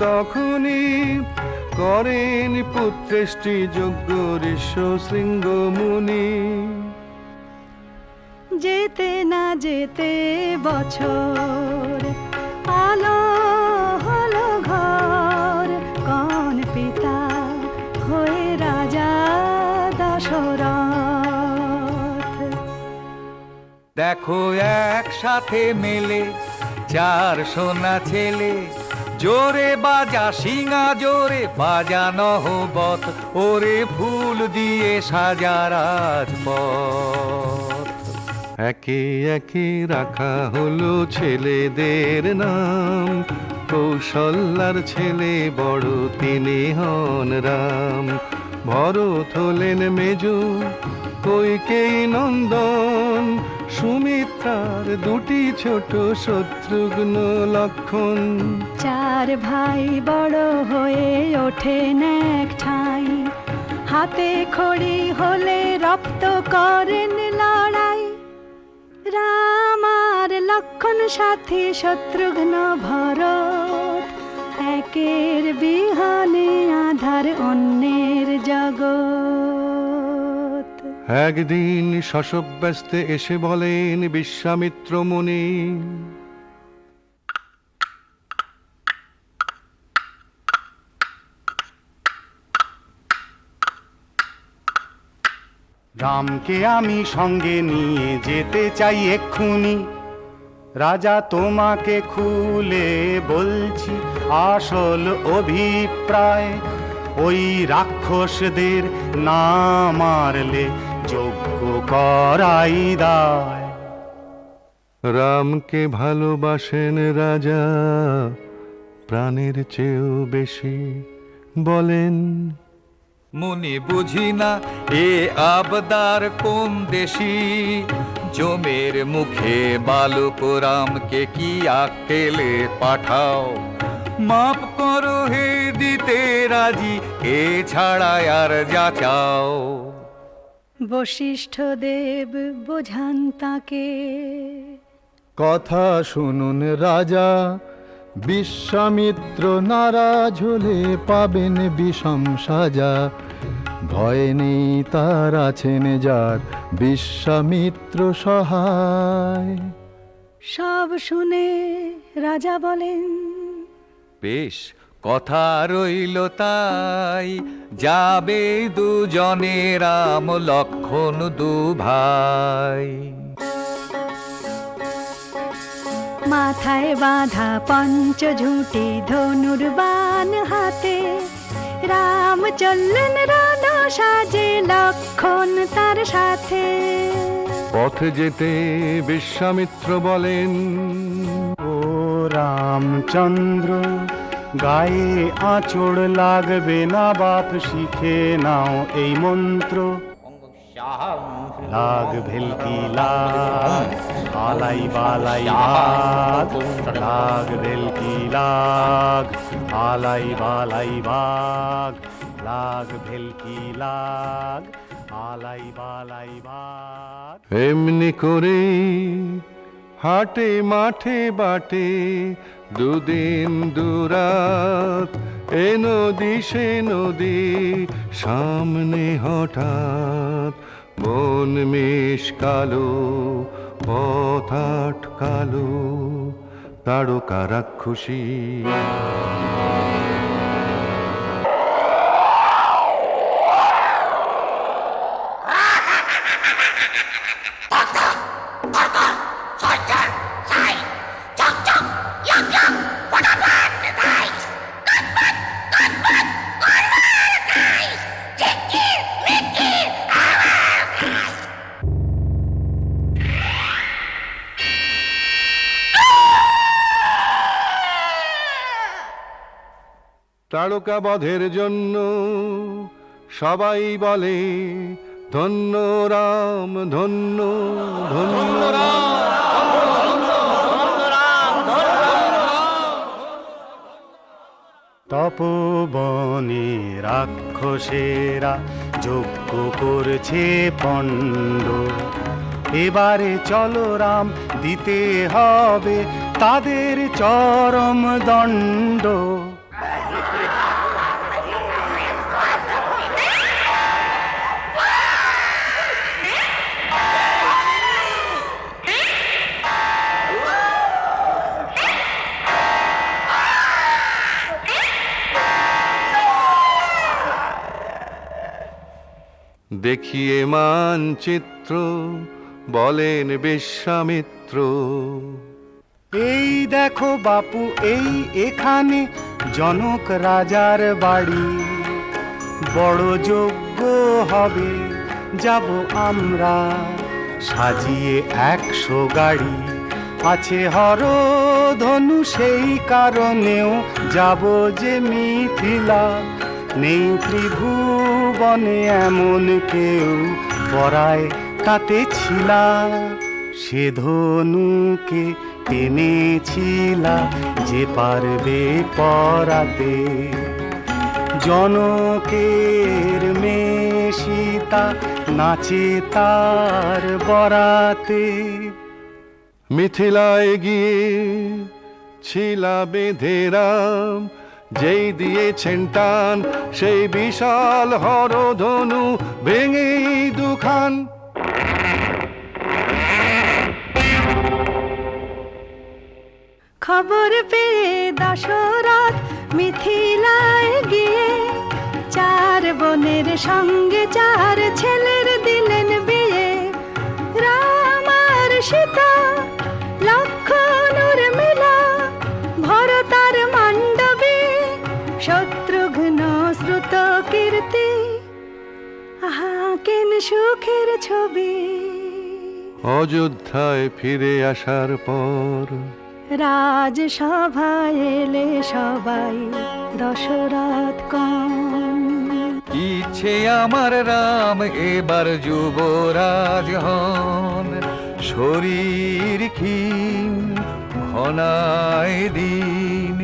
তখনই করেন পুত্রেষ্টি যোগ্য ঋষ্য শৃঙ্গ মুনি। যেতে না যেতে বছর, আলো হলো ঘর, কোন পিতা হয়ে রাজা দশরথ। দেখো একসাথে মেলে 4 সোনা ছেলে, জোরে বাজা সিঙা জোরে বাজা নহবত, ওরে ফুল দিয়ে সাজা রাজপথ। একে একে রাখা হলো ছেলেদের নাম, কৌশল্যার ছেলে বড় তিনি হন রাম। ভরত হলেন মেজ, কৈকেয়ী নন্দন, সুমিত্রার 2টি ছোট শত্রুঘ্ন লক্ষণ। 4 ভাই বড় হয়ে ওঠেন এক ঠাই, হাতে খড়ি হলে রপ্ত করেন লড়াই। রাম আর লক্ষণ সাথী শত্রুঘ্ন ভরত, একের বিহানে আধার অন্যের জগৎ। একদিন শশব্যস্তে এসে বলেন বিশ্বামিত্র মুনি, রামকে আমি সঙ্গে নিয়ে যেতে চাই এক্ষুনি। রাজা তোমাকে খুলে বলছি আসল অভিপ্রায়, ওই রাক্ষসদের না মারলে যজ্ঞ করাই দায়। রামকে ভালোবাসেন রাজা প্রাণের চেয়েও বেশি, বলেন মুনি বুঝি না এ আবদার কোন দেশি, জমের মুখে বালক রামকে কি আকেলে পাঠাও। মাপ করো হে দিতে রাজি, এ ছাড়া আর যা চাও। বশিষ্ঠ দেব বোঝান তাকে, কথা শুনুন রাজা, বিশ্বামিত্র নারাজ হলে পাবেন বিষম সাজা। ভয় নেই তার আছেন যার বিশ্বামিত্র সহায়। সব শুনে রাজা বলেন, বেশ কথা রইল তাই, যাবে দুজনে রাম লক্ষণ 2 ভাই। মাথায় বাঁধা পঞ্চঝুঁটি ধনুর্বাণ হাতে, রাম চললেন রণ সাজে লক্ষণ তার সাথে। পথে যেতে বিশ্বামিত্র বলেন, ও রামচন্দ্র, গায়ে আঁচড় লাগবে না বাপ, শিখে নাও এই মন্ত্র। লাগ ভেলকি লাগ, আলাই বালাই বাগ, লাগ ভেলকি লাগ, আলাই বালাই বাগ, লাগ ভেলকি লাগ, আলাই বালাই বাগ। এমনি করে হাটে মাঠে বাটে 2 দিন 2 রাত, এ নদী সে নদী সামনে হঠাৎ। বন মেষ কালো পথ আটকালো, তারকা রাক্ষসী তারকা বধের জন্য সবাই বলে ধন্য রাম ধন্য ধন্য রাম। তপবনে রাক্ষসেরা যজ্ঞ করছে পণ্ড, এবারে চলো রাম, দিতে হবে তাদের চরম দণ্ড। দেখিয়ে মানচিত্র বলেন বিশ্বামিত্র, এই দেখো বাপু, এই এখানে জনক রাজার বাড়ি, বড় যজ্ঞ হবে, যাব আমরা সাজিয়ে 100 গাড়ি, আছে হর ধনু, সেই কারণেও যাব যে মিথিলা, নেই ত্রিভুবনে এমন কেউ পরায় তাতে ছিলা, সে ধনুকে টেনেছিলা যে পারবে পরাতে, জনকের মেয়ে সীতা নাচে তার বরাতে। মিথিলায় গিয়ে ছিলা বেঁধে রাম, যেই দিয়েছেন টান সেই বিশাল হরধনু ভেঙে দুখান। খবর পেয়ে দশরথ মিথিলায় গিয়ে 4 বোনের সঙ্গে 4 ছেলের দিলেন বিয়ে। রাম আর সীতা লক্ষণ উর্মিলা, ভরত আর মান্ডবী, শত্রুঘ্ন শ্রুত কীর্তি, আহা কেন সুখের ছবি। অযোধ্যায় ফিরে আসার পর রাজসভায় এলে সবাই দশরথ কন। ইচ্ছে আমার রাম এবার যুবরাজ হন, শরীর ক্ষীণ ঘনায় দিন,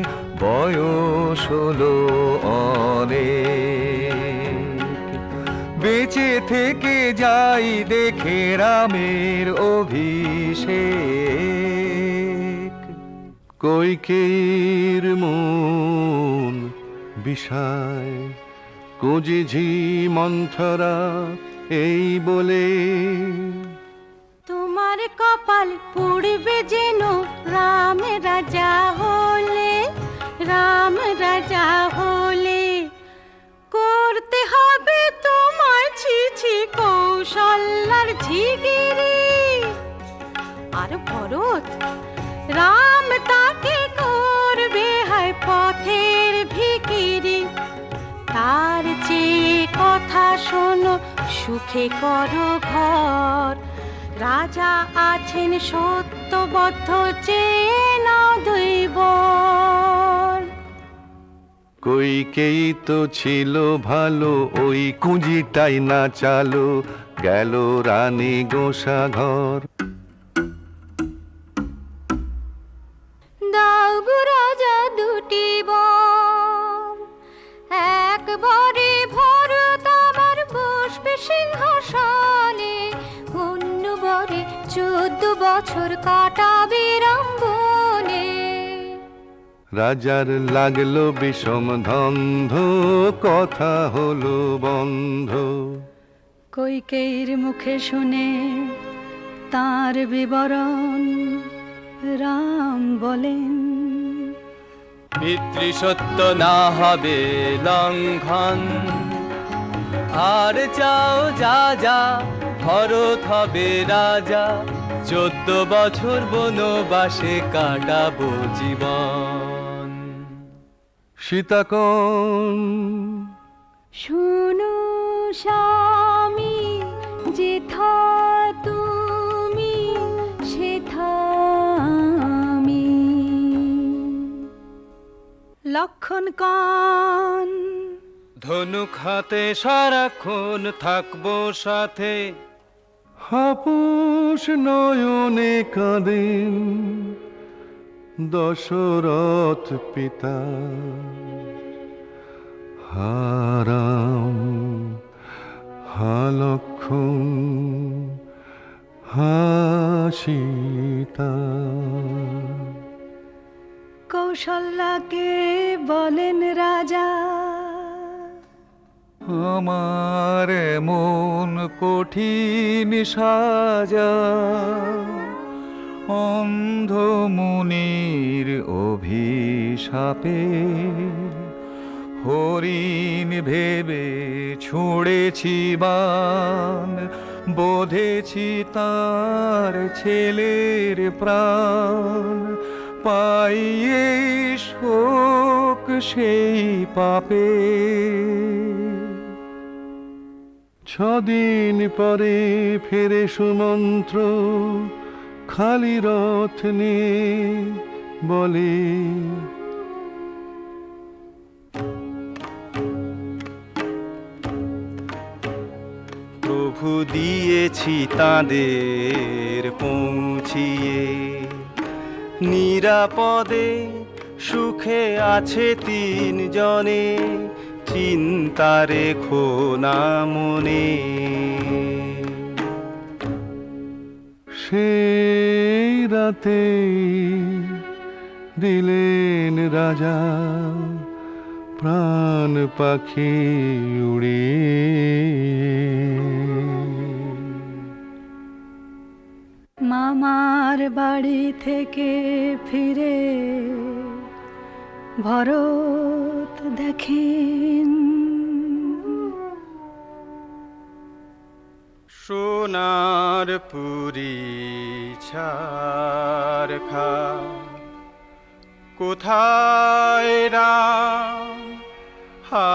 বয়স হলো অনেক, বেঁচে থেকে যাই দেখে রামের অভিষেক। কৈকেয়ীর মন বিষায়, কুঁজিঝি মন্থরা এই বলে, তোমার কপাল পুড়বে যেন রাম রাজা হলে, রাম রাজা হলে, করতে হবে তোমায় ছিছি কৌশল্যার ঝিগিরি। আর ভরত, রাম তাকে করবে হয় পথের ভিখিরি, তার চেয়ে কথা শোনো সুখে করো ঘর, রাজা আছেন সত্যবদ্ধ, চেয়ে নাও 2 বর। কৈকেয়ী তো ছিল ভালো, ওই কুঁজিটাই না চালো, গেল রানী গোসা ঘর। দাও গো রাজা 2টি বর, একবারে ভরত আবার বসবে সিংহাসনে, অন্য বরে 14 বছর কাটাবে রামবনে। রাজার লাগলো বিষম ধন্ধ, কথা হলো বন্ধ। কৈকেয়ীর মুখে শুনে তার বিবরণ রাম বলেন, পিতৃসত্য না হবে লঙ্ঘন, আর চাও যা যা, ভরত হবে রাজা, 14 বছর বনবাসে কাটাবো জীবন। সীতাকণ শুনো স্বামী, যেথা তুমি সেথা আমি, লক্ষণ কন ধনুক হাতে সারাক্ষণ থাকবো সাথে, হাপুস নয়নে কাঁদেন দশরথ পিতা, হারাম হালক্ষণ হাসিতা। কৌশল্যাকে বলেন রাজা, আমার মন কঠিন সাজা, অন্ধ মুনির অভিশাপে হরিণ ভেবে ছুঁড়েছি বান, বোধেছি তার ছেলের প্রাণ, পাইয়ে শোক সেই পাপে। 6 দিন পরে ফেরে সুমন্ত্র, খালি রথ নিয়ে বলে, প্রভু দিয়েছি তাদের পৌঁছিয়ে, নিরাপদে সুখে আছে 3 জনে, চিন্তা রেখো না মনে। সেই রাতে দিলেন রাজা প্রাণ পাখি উড়িয়ে। মামার বাড়ি থেকে ফিরে ভরত দেখেন সোনার পুরী ছারখা, কোথায় রাম হা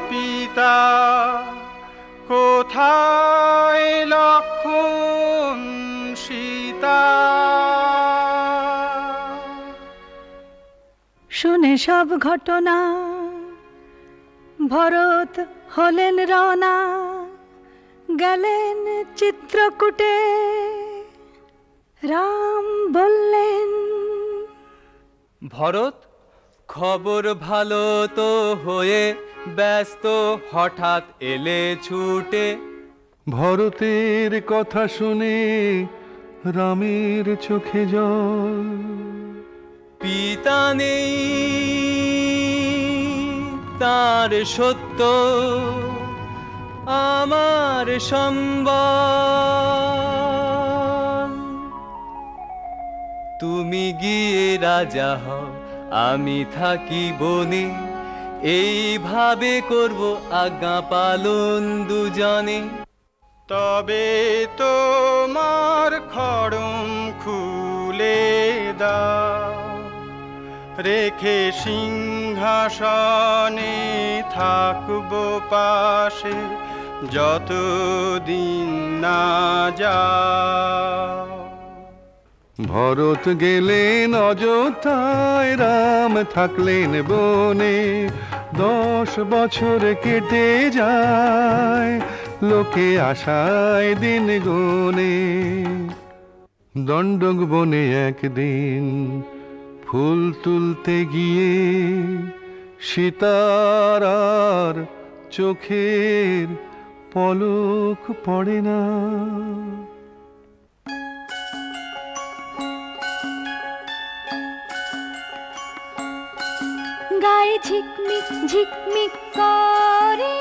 পিতা, কোথায় লক্ষণ সীতা। শুনে সব ঘটনা ভরত হলেন রওনা, গেলেন চিত্রকূটে। রাম বললেন, ভরত খবর ভালো তো হয়ে ব্যস্ত, হঠাৎ এলে ছুটে। ভরতের কথা শুনে রামের চোখে জল, পিতা নেই তার সত্য আমার সম্বল। তুমি গিয়ে রাজা হও, আমি থাকি বনে, এইভাবে করব আজ্ঞা পালন দুজনে। তবে তোমার খড়ম খুলে দাও, রেখে সিংহাসনে থাকবো পাশে, যতদিন না যাও। ভরত গেলেন অযোধ্যায়, রাম থাকলেন বনে। 10 বছর কেটে যায়, লোকে আশায় দিন গুনে। দণ্ডক বনে একদিন ফুল তুলতে গিয়ে, সীতার আর চোখের পলক পড়ে না। গায়ে ঝিকমিক ঝিকমিক করে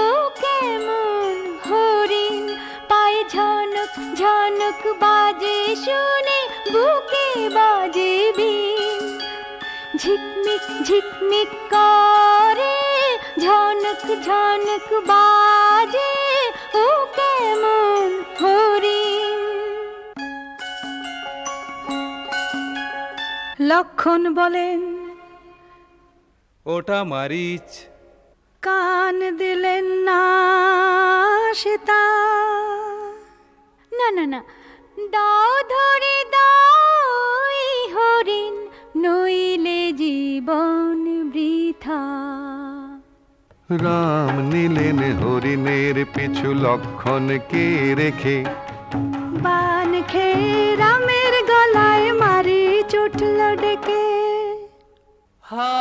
ও কেমন হরিণ, পায়ে ঝনক ঝনক বাজে শুনে বুকে বাজে বিন। ঝিকমিক ঝিকমিক করে ঝনক ঝনক বাজে ও কেমন হরিণ। লক্ষণ বলেন, ওটা মারিচ। কান দিলেন না সীতা। না না না, দাও ধরে দাও এই হরিণ, নইলে জীব জীবন বৃথা। রাম নিলেন হরিণের পিছু লক্ষণকে রেখে, বান খেয়ে রামের গলায় মারি চুটল ডেকে। হা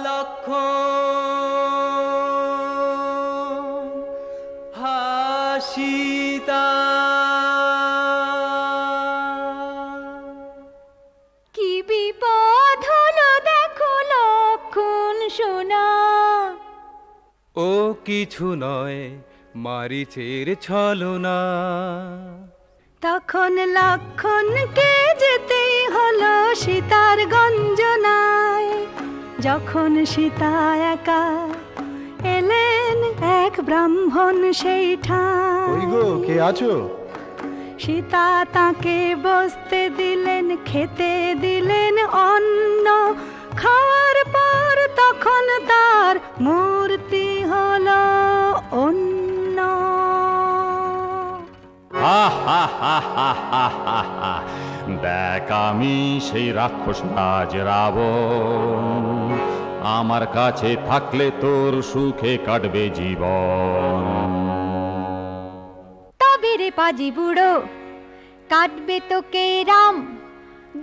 লক্ষণ, হা সীতা, কি বিপদ হলো দেখো লক্ষণ সোনা। ও কিছু নয় মারিচের ছলনা। তখন লক্ষণকে যেতেই হলো সীতার গঞ্জনায়। যখন সীতা একা এলেন এক ব্রাহ্মণ সেই ঠায়। কে আছো? সীতা তাকে বসতে দিলেন, খেতে দিলেন অন্ন। খাওয়ার পর তখন তার মূর্তি হলো অন্য। দেখ আমি সেই রাক্ষস রাজ রাবণ, আমার কাছে থাকলে তোর সুখে কাটবে জীবন। তবে রে পাজি বুড়ো কাটবে তোকে রাম।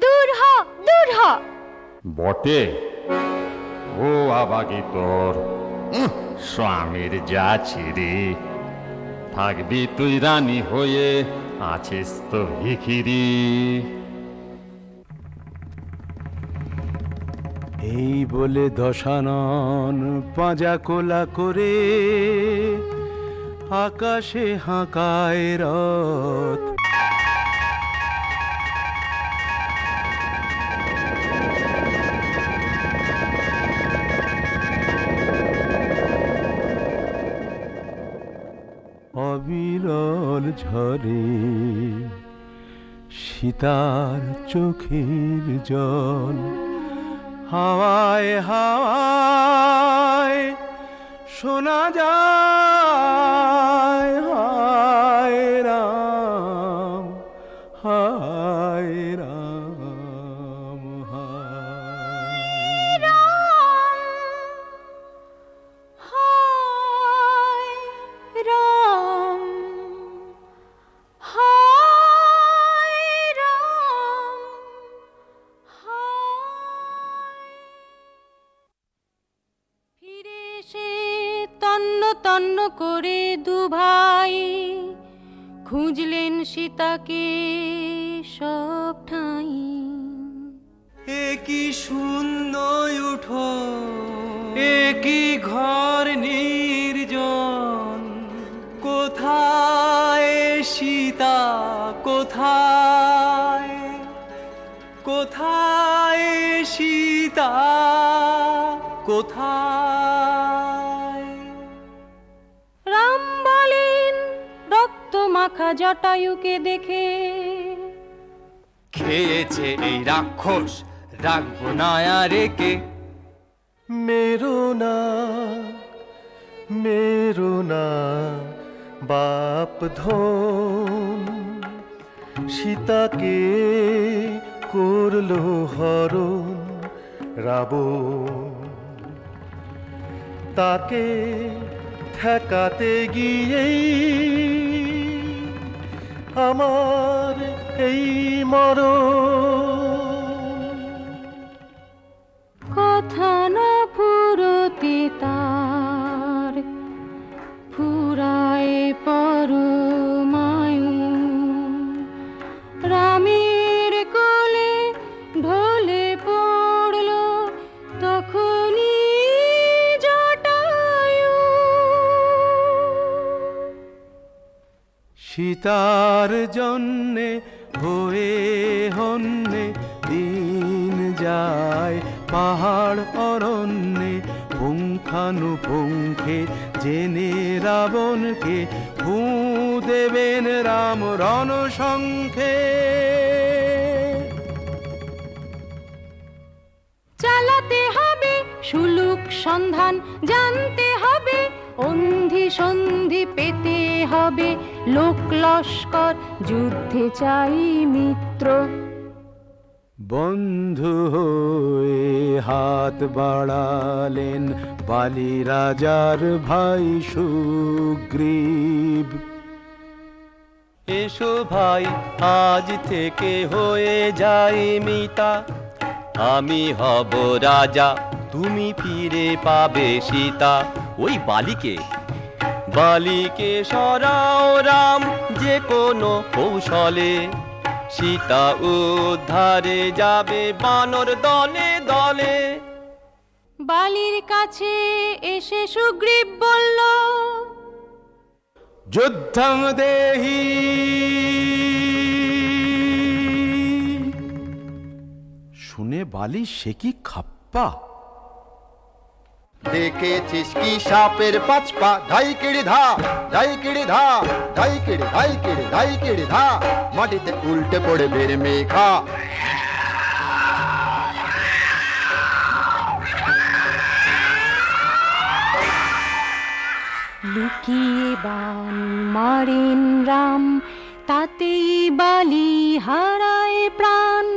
দূর হ দূর হ। বটে ও আবাগি তোর স্বামীর যা ছিরি, থাকবি তুই রানী হয়ে আছিস তো ভিখিরি। এই বলে দশানন পাঁজা কোলা করে আকাশে হাঁকায় রথ। অবিরল ঝরে সীতার চোখের জল। হাওয়ায় হাওয়ায় শোনা যায় হায় রাম, হায় রাম, হায় রাম, হায় রাম, হায় রাম, হায়। ফিরে এসে তন্ন তন্ন করে দুভাই খুঁজলেন সীতাকে সব ঠাঁই। এ কি শূন্য উঠো, এ কি ঘর নির্জন। কোথায় সীতা, কোথায়, কোথায় সীতা, কোথায়। রাম বলেন রক্ত মাখা জটায়ুকে দেখে, খেয়েছে এই রাক্ষস, রাখবো না আর একে। মেরো না বাপ ধন, সীতাকে করলো হরণ রাবণ। তাকে ঠেকাতে গিয়েই আমার এই মরণ। কথা না ফুরতে তার ফুরায় পরমায়ু। রামের কোলে ঢলে পড়ল তখনই জটায়ু। সীতার জন্যে হয়ে হন্যে দিন যায় পাহাড় অরণ্যে। পুঙ্খানুপুঙ্খে জেনে রাবণকে ফুঁ দেবেন রাম রণশঙ্খে। চালাতে হবে সুলুক সন্ধান, জানতে হবে অন্ধি সন্ধি, পেতে হবে লোক লস্কর, যুদ্ধে চাই মিত্র। বন্ধু হয়ে হাত বাড়ালেন বালি রাজার ভাই সুগ্রীব। এসো ভাই আজ থেকে হয়ে যাই মিতা, আমি হব রাজা তুমি ফিরে পাবে সীতা। ওই বালিকে সরাও রাম যে কোনো কৌশলে, সীতা উদ্ধারে যাবে বানর দলে দলে। বালির কাছে এসে সুগ্রীব বলল, যুদ্ধং দেহি। শুনে বালি সে কি খাপ্পা! দেখেছিস কি সাপের 5 পা, ধাই কিড়ি ধা, ধাই কিড়ি ধা, ধাই কিড়ি ধাই কিড়ি ধাই কিড়ি ধা, মাটিতে উল্টে পড়ে বের মেঘা। লুকিয়ে বান মারেন রাম, তাতেই বালি হারায় প্রাণ।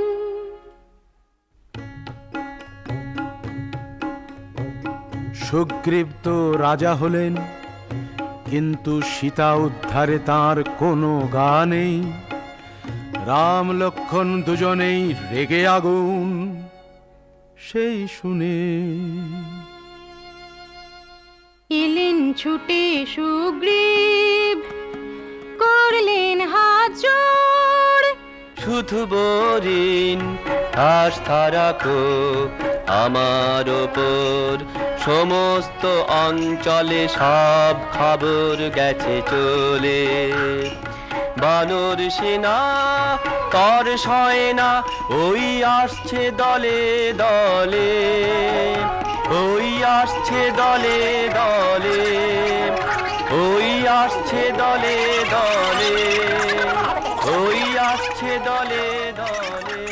সুগ্রীব তো রাজা হলেন, কিন্তু সীতা উদ্ধারে তার কোনো গা নেই। রাম লক্ষ্মণ দুজনেই রেগে আগুন, সেই শুনে এলেন ছুটে সুগ্রীব, করলেন হাত জোড়। শুধু বরিন আস্থা রাখো আমার ওপর, সমস্ত অঞ্চলে সব খবর গেছে চলে। বানর সেনা তর সয় না, ওই আসছে দলে দলে, ওই আসছে দলে দলে, ওই আসছে দলে দলে, ওই আসছে দলে দলে।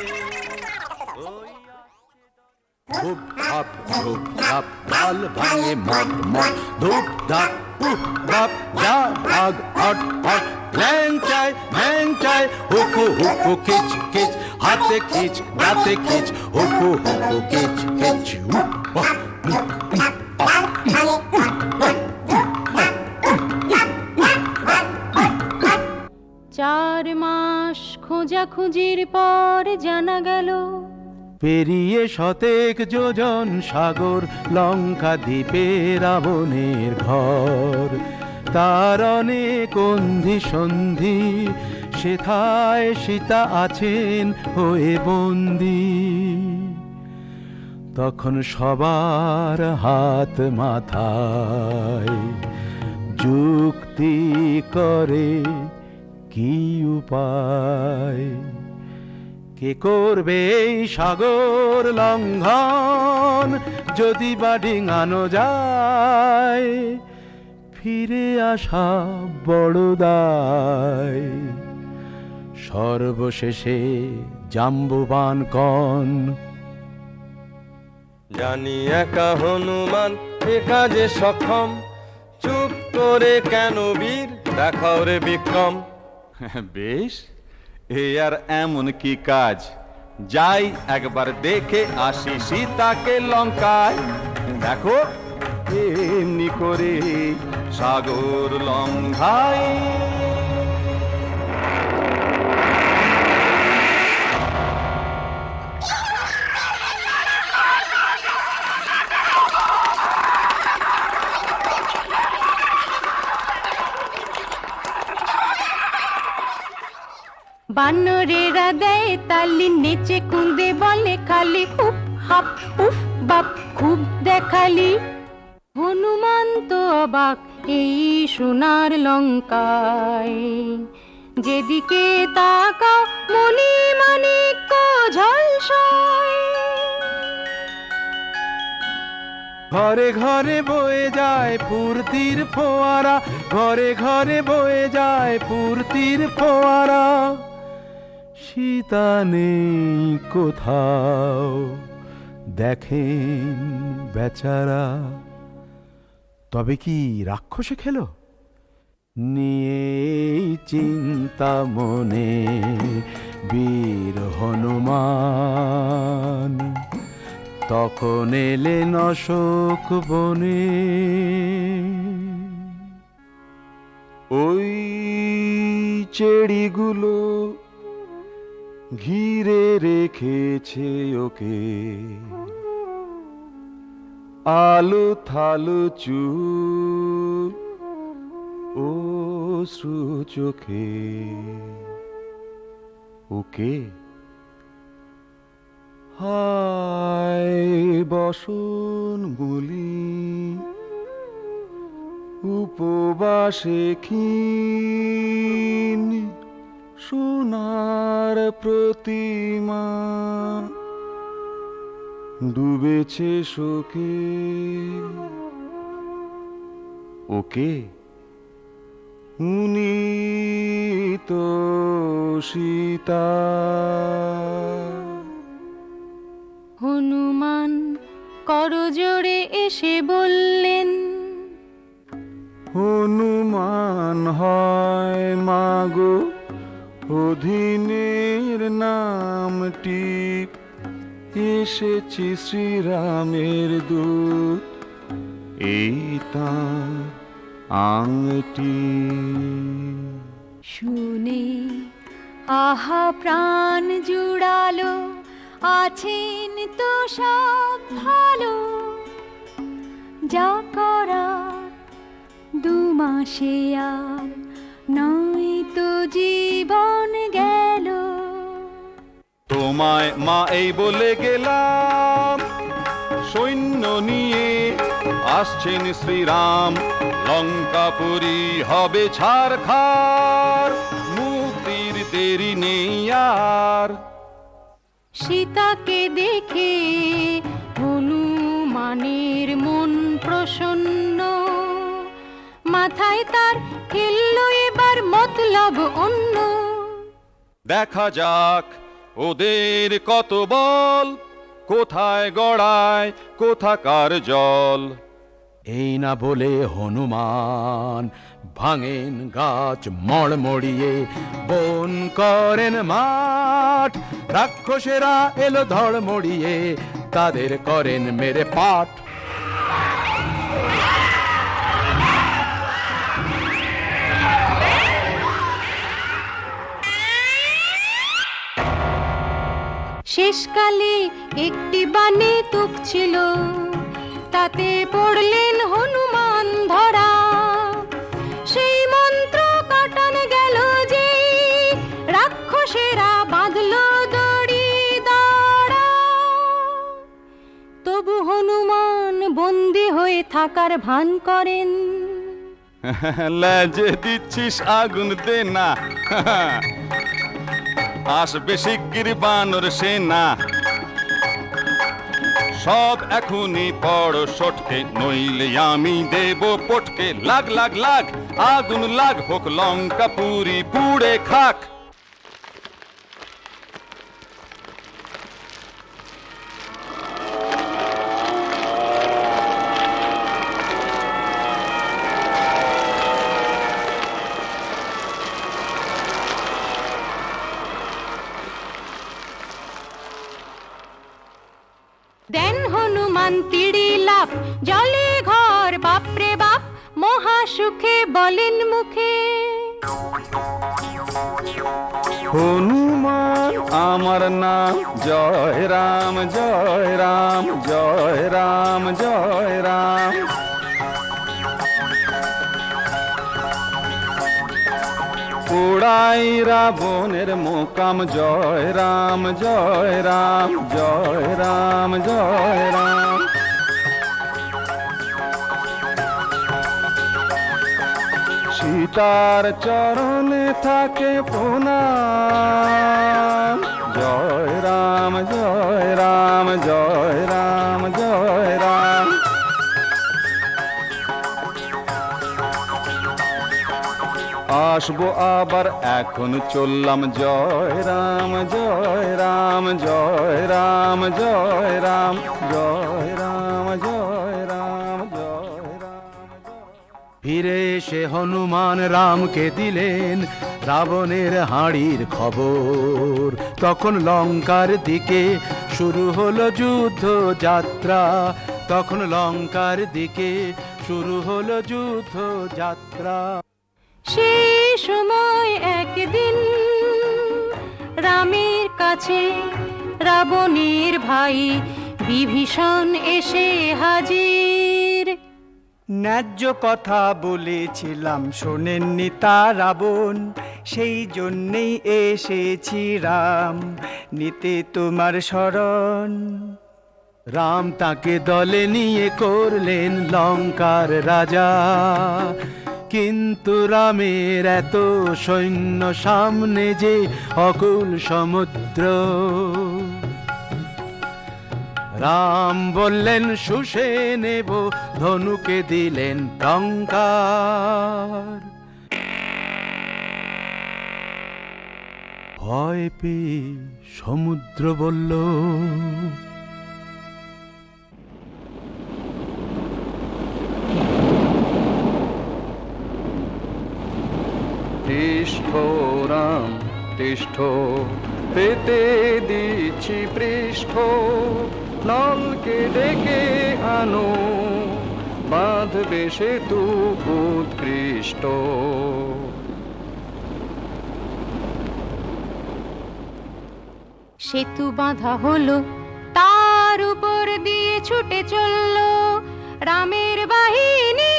ধূপ ধাপ ধূপ ধাপ ডাল ভাঙে মট মট, ধূপ ধাপ উহ ধাপ যা ভাগ হট হট, ল্যাং চাই ম্যাং চাই হুকু হুকু কিচ কিচ, হাতে খিচ দাঁতে খিচ, হুকু হুকু কিচ কিচ। চার মাস খোঁজাখুঁজির পর জানা গেল, পেরিয়ে শতেক যোজন সাগর লঙ্কা দ্বীপে রাবণের ঘর। তার অনেক অন্ধি সন্ধি, সেথায় সীতা আছেন হয়ে বন্দি। তখন সবার হাত মাথায়, যুক্তি করে কি উপায়, কে করবে এই সাগর লঙ্ঘন, যদি বা ডিঙানো যায় ফিরে আসা বড় দায়। সর্বশেষে জাম্বুবান কন, জানি একা হনুমান এ কাজে সক্ষম, চুপ করে কেন বীর দেখাও রে বিক্রম। বেশ, এ আর এমন কি কাজ, যাই একবার দেখে আসি সীতাকে লঙ্কায়। দেখো এমনি করে সাগর লঙ্ঘায়। বানরেরা দেয় তালি, নেচে কুঁদে বলে খালি হুপ হাপ উফ বাপ, খুব দেখালি। হনুমান তো অবাক এই সোনার লঙ্কায়, যেদিকে তাকাও মণি মাণিক্য ঝলসায়। ঘরে ঘরে বয়ে যায় ফুর্তির ফোয়ারা, ঘরে ঘরে বয়ে যায় ফুর্তির ফোয়ারা। সীতা নেই কোথাও, দেখেন বেচারা। তবে কি রাক্ষসে খেলো? নিয়ে চিন্তা মনে বীর হনুমান তখন এলেন অশোক বনে। ওই চেড়িগুলো ঘিরে রেখেছে ওকে, আলো থালো চুল অশ্রু চোখে। ওকে হায় বসন বলি উপবাসে ক্ষীণ সোনার প্রতিমা ডুবেছে শোকে। ওকে উনি তো সীতা। হনুমান করজোড়ে এসে বললেন, হনুমান হয় মাগো অধীনের নামটি, এসেছি শ্রীরামের দূত এই তাঁর আংটি। শুনে আহা প্রাণ জুড়ালো, আছেন তো সব ভালো, যা করার 2 মাসে আর নয় তো জীবন গেল। তোমায় মা এই বলে গেলাম, সৈন্য নিয়ে আসছেন শ্রীরাম, লঙ্কাপুরী হবে ছারখার, মুক্তির দেরি নেই আর। সীতাকে দেখে হনুমানের মন প্রসন্ন, মাথায় তার খেললো এবার মতলব অন্য। দেখা যাক ওদের কত বল, কোথায় গড়ায় কোথাকার জল। এই না বলে হনুমান ভাঙেন গাছ মড়মড়িয়ে, বন করেন মাঠ, রাক্ষসেরা এলো ধড়মড়িয়ে, তাদের করেন মেরে পাঠ। শেষকালে একটি বানে তুক ছিল, তাতে পড়লেন হনুমান ধরা। সেই মন্ত্র কাটান গেল যে, রাক্ষসেরা বাঁধল দড়ি দাঁড়া। তবু হনুমান বন্দী হয়ে থাকার ভান করেন। লেজে দিচ্ছিস আগুন দে না, আসবে শিগগির বানর সেনা। সব এখনই পড় সটকে, নইলে আমি দেব পটকে। লাগ লাগ লাগ আগুন লাগ, হোক লঙ্কা পুরি পুড়ে খাক। দেন হনুমান তিড়ি লাফ, জলে ঘর বাপরে বাপ, মহা সুখে বলেন মুখে। হনুমান আমার নাম, জয় রাম জয় রাম জয় রাম জয় রাম। পোড়াই রাবণের মোকাম, জয় রাম জয় রাম জয় রাম জয় রাম। সীতার চরণে থাকে প্রণাম, জয় রাম জয় রাম জয় রাম জয় রাম। আসবো আবার এখন চললাম, জয় রাম জয় রাম জয় রাম জয় রাম জয় রাম জয় রাম জয় রাম। ফিরে এসে হনুমান রামকে দিলেন রাবণের হাঁড়ির খবর। তখন লঙ্কার দিকে শুরু হলো যুদ্ধ যাত্রা, তখন লঙ্কার দিকে শুরু হলো যুদ্ধ যাত্রা। সেই সময় একদিন রামের কাছে রাবণের ভাই বিভীষণ এসে হাজির। ন্যায্য কথা বলেছিলাম শোনেননি তা রাবণ, সেই জন্যেই এসেছি রাম নিতে তোমার শরণ। রাম তাকে দলে নিয়ে করলেন লঙ্কার রাজা, কিন্তু রামের এত সৈন্য সামনে যে অকুল সমুদ্র। রাম বললেন শুষে নেব, ধনুকে দিলেন টঙ্কার। ভয় পেয়ে সমুদ্র বলল, তিষ্ঠ রাম তিষ্ঠ, পেতে দিচ্ছি পৃষ্ঠ, নলকে ডেকে আনো, বাঁধবে সেতু উৎকৃষ্ট। সেতু বাঁধা হলো, তার উপর দিয়ে ছুটে চলল রামের বাহিনী।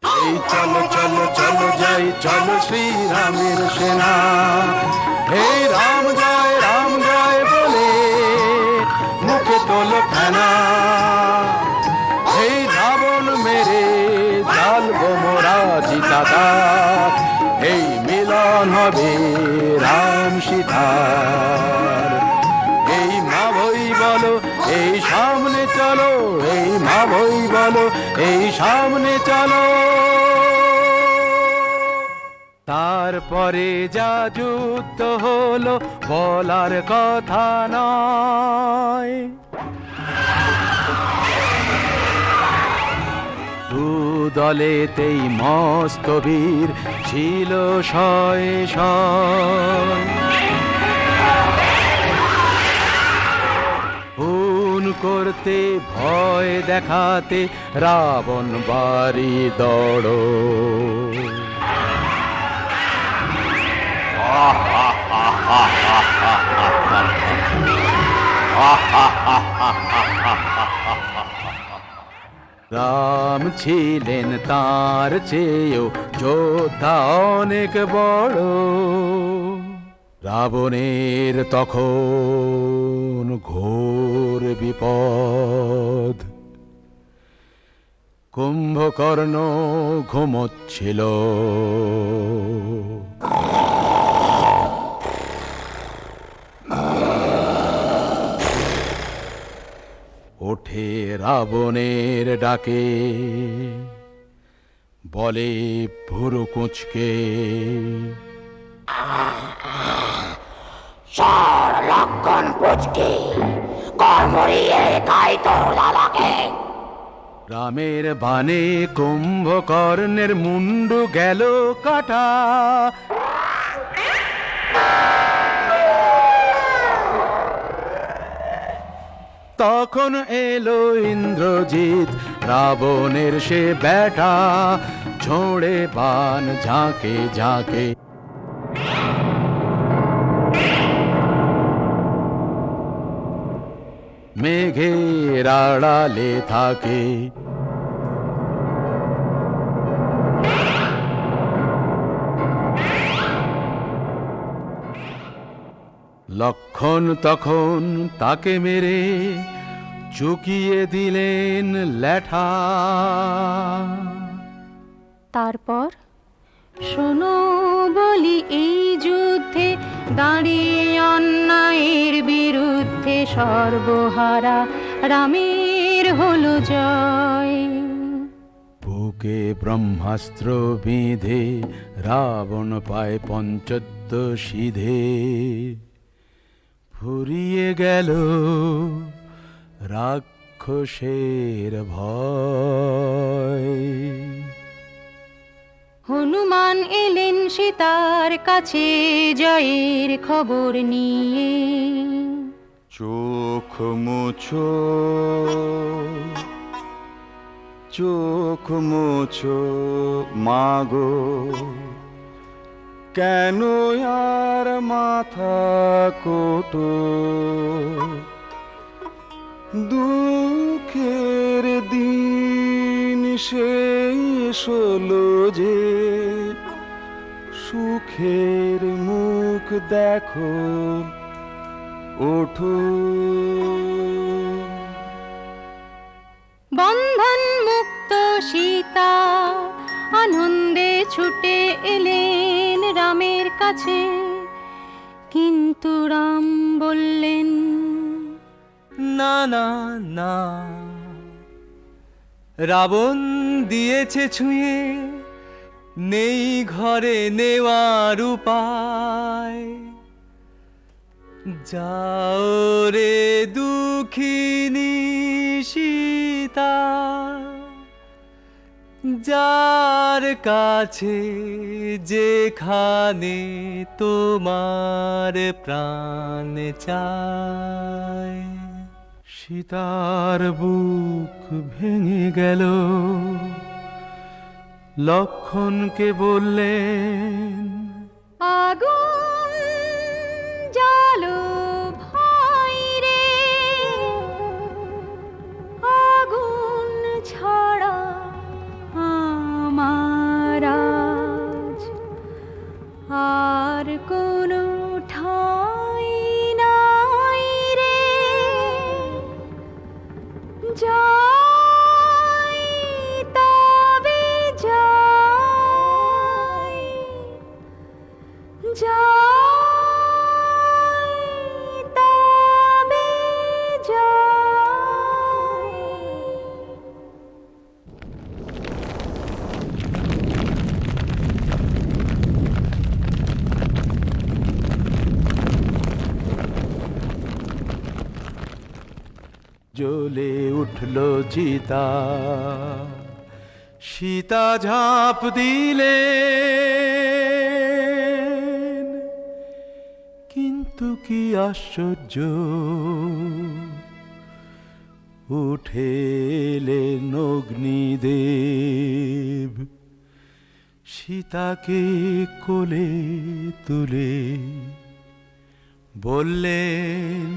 এই চলো চলো চলো যাই, চলো শ্রীরামের সেনা। হে রাম জয় বলে মুখে তোলো ফেনা। এই রাবণ মেরে জ্বালবো মোরা চিতাতা, এই মিলন হবে রাম সীতার। এই মা বই বলো এই সামনে চলো, এই মা বই বলো এই সামনে চলো। তারপরে যা যুদ্ধ হলো বলার কথা নয়। দু দলেতেই মস্ত বীর ছিল শয়ে শয়। খুন করতে ভয় দেখাতে রাবণ বাড়ি দৌড়। রাম ছিলেন তার চেয়েও যোদ্ধা অনেক বড়। রাবণের তখন ঘোর বিপদ। কুম্ভকর্ণ ঘুমোচ্ছিল, ওঠে রাবণের ডাকে, বলে ভুরু কুঁচকে, চর লক্ষণ পুচকে, কর্মরিয়ে খাই তোর দাদাকে। রামের বাণে কুম্ভকর্ণের মুন্ডু গেল কাটা। তখন এলো ইন্দ্রজিৎ রাবণের সে ব্যাটা, ছোড়ে বান ঝাঁকে ঝাঁকে। মেঘের আড়ালে থাকে, লক্ষণ তখন তাকে মেরে চুকিয়ে দিলেন ল্যাঠা। তারপর শোনো বলি, এই যুদ্ধে দাঁড়িয়ে অন্যায়ের বিরুদ্ধে সর্বহারা রামের হলো জয়। বুকে ব্রহ্মাস্ত্র বিঁধে রাবণ পায় পঞ্চদ্য সিধে। ফুরিয়ে গেল রাক্ষস রাক্ষসের ভয়। হনুমান এলেন সীতার কাছে জয়ের খবর নিয়ে। চোখ মুছো, চোখ মুছো মাগো, কেন আর মাথা কোটো, দুঃখের দিন শেষ হলো যে, সুখের মুখ দেখো ওঠো। বন্ধন মুক্ত সীতা আনন্দে ছুটে এলেন রামের কাছে, কিন্তু রাম বললেন, না না না, রাবণ দিয়েছে ছুঁয়ে, নেই ঘরে নেওয়ার উপায়। যাও রে দুঃখিনী সীতা, যার কাছে যেখানে তোমার প্রাণ চায়। সীতার বুক ভেঙে গেল, লক্ষণকে বললেন, আগুন জ্বালো ভাই রে, আগুন ছাড়া আমার আজ আর কোনো ঠাঁই নাই রে। যাই তবে যাই, যাই তবে যাই। জ্বলে উঠল চিতা, সীতা ঝাঁপ দিলেন, কিন্তু কি আশ্চর্য, উঠে এলেন অগ্নিদেব, সীতাকে কোলে তুলে বললেন,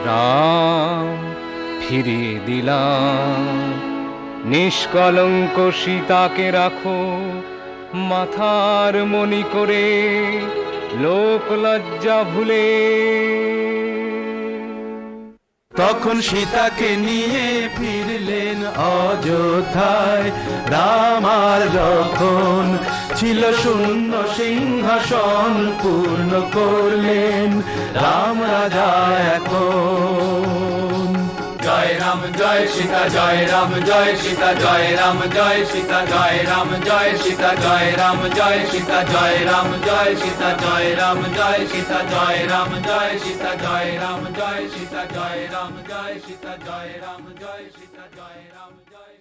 রাম ফিরিয়ে দিলাম, নিষ্কলঙ্ক সীতাকে রাখো মাথার মণি করে, লোক লজ্জা ভুলে। তখন সীতাকে নিয়ে ফিরলেন অযোধ্যায়, রাম আর লক্ষণ ছিল শূন্য সিংহাসন পূর্ণ করলেন রাম রাজা এখন। জয় রাম জয় সীতা, জয় রাম জয় সীতা, জয় রাম জয় সীতা, জয় রাম জয় সীতা, জয় রাম জয় সীতা, জয় রাম জয় সীতা, জয় রাম জয় সীতা, জয় রাম জয় সীতা, জয় রাম জয় সীতা, জয় রাম জয় সীতা, জয় রাম জয় সীতা, জয় রাম জয় সীতা, জয় রাম জয়।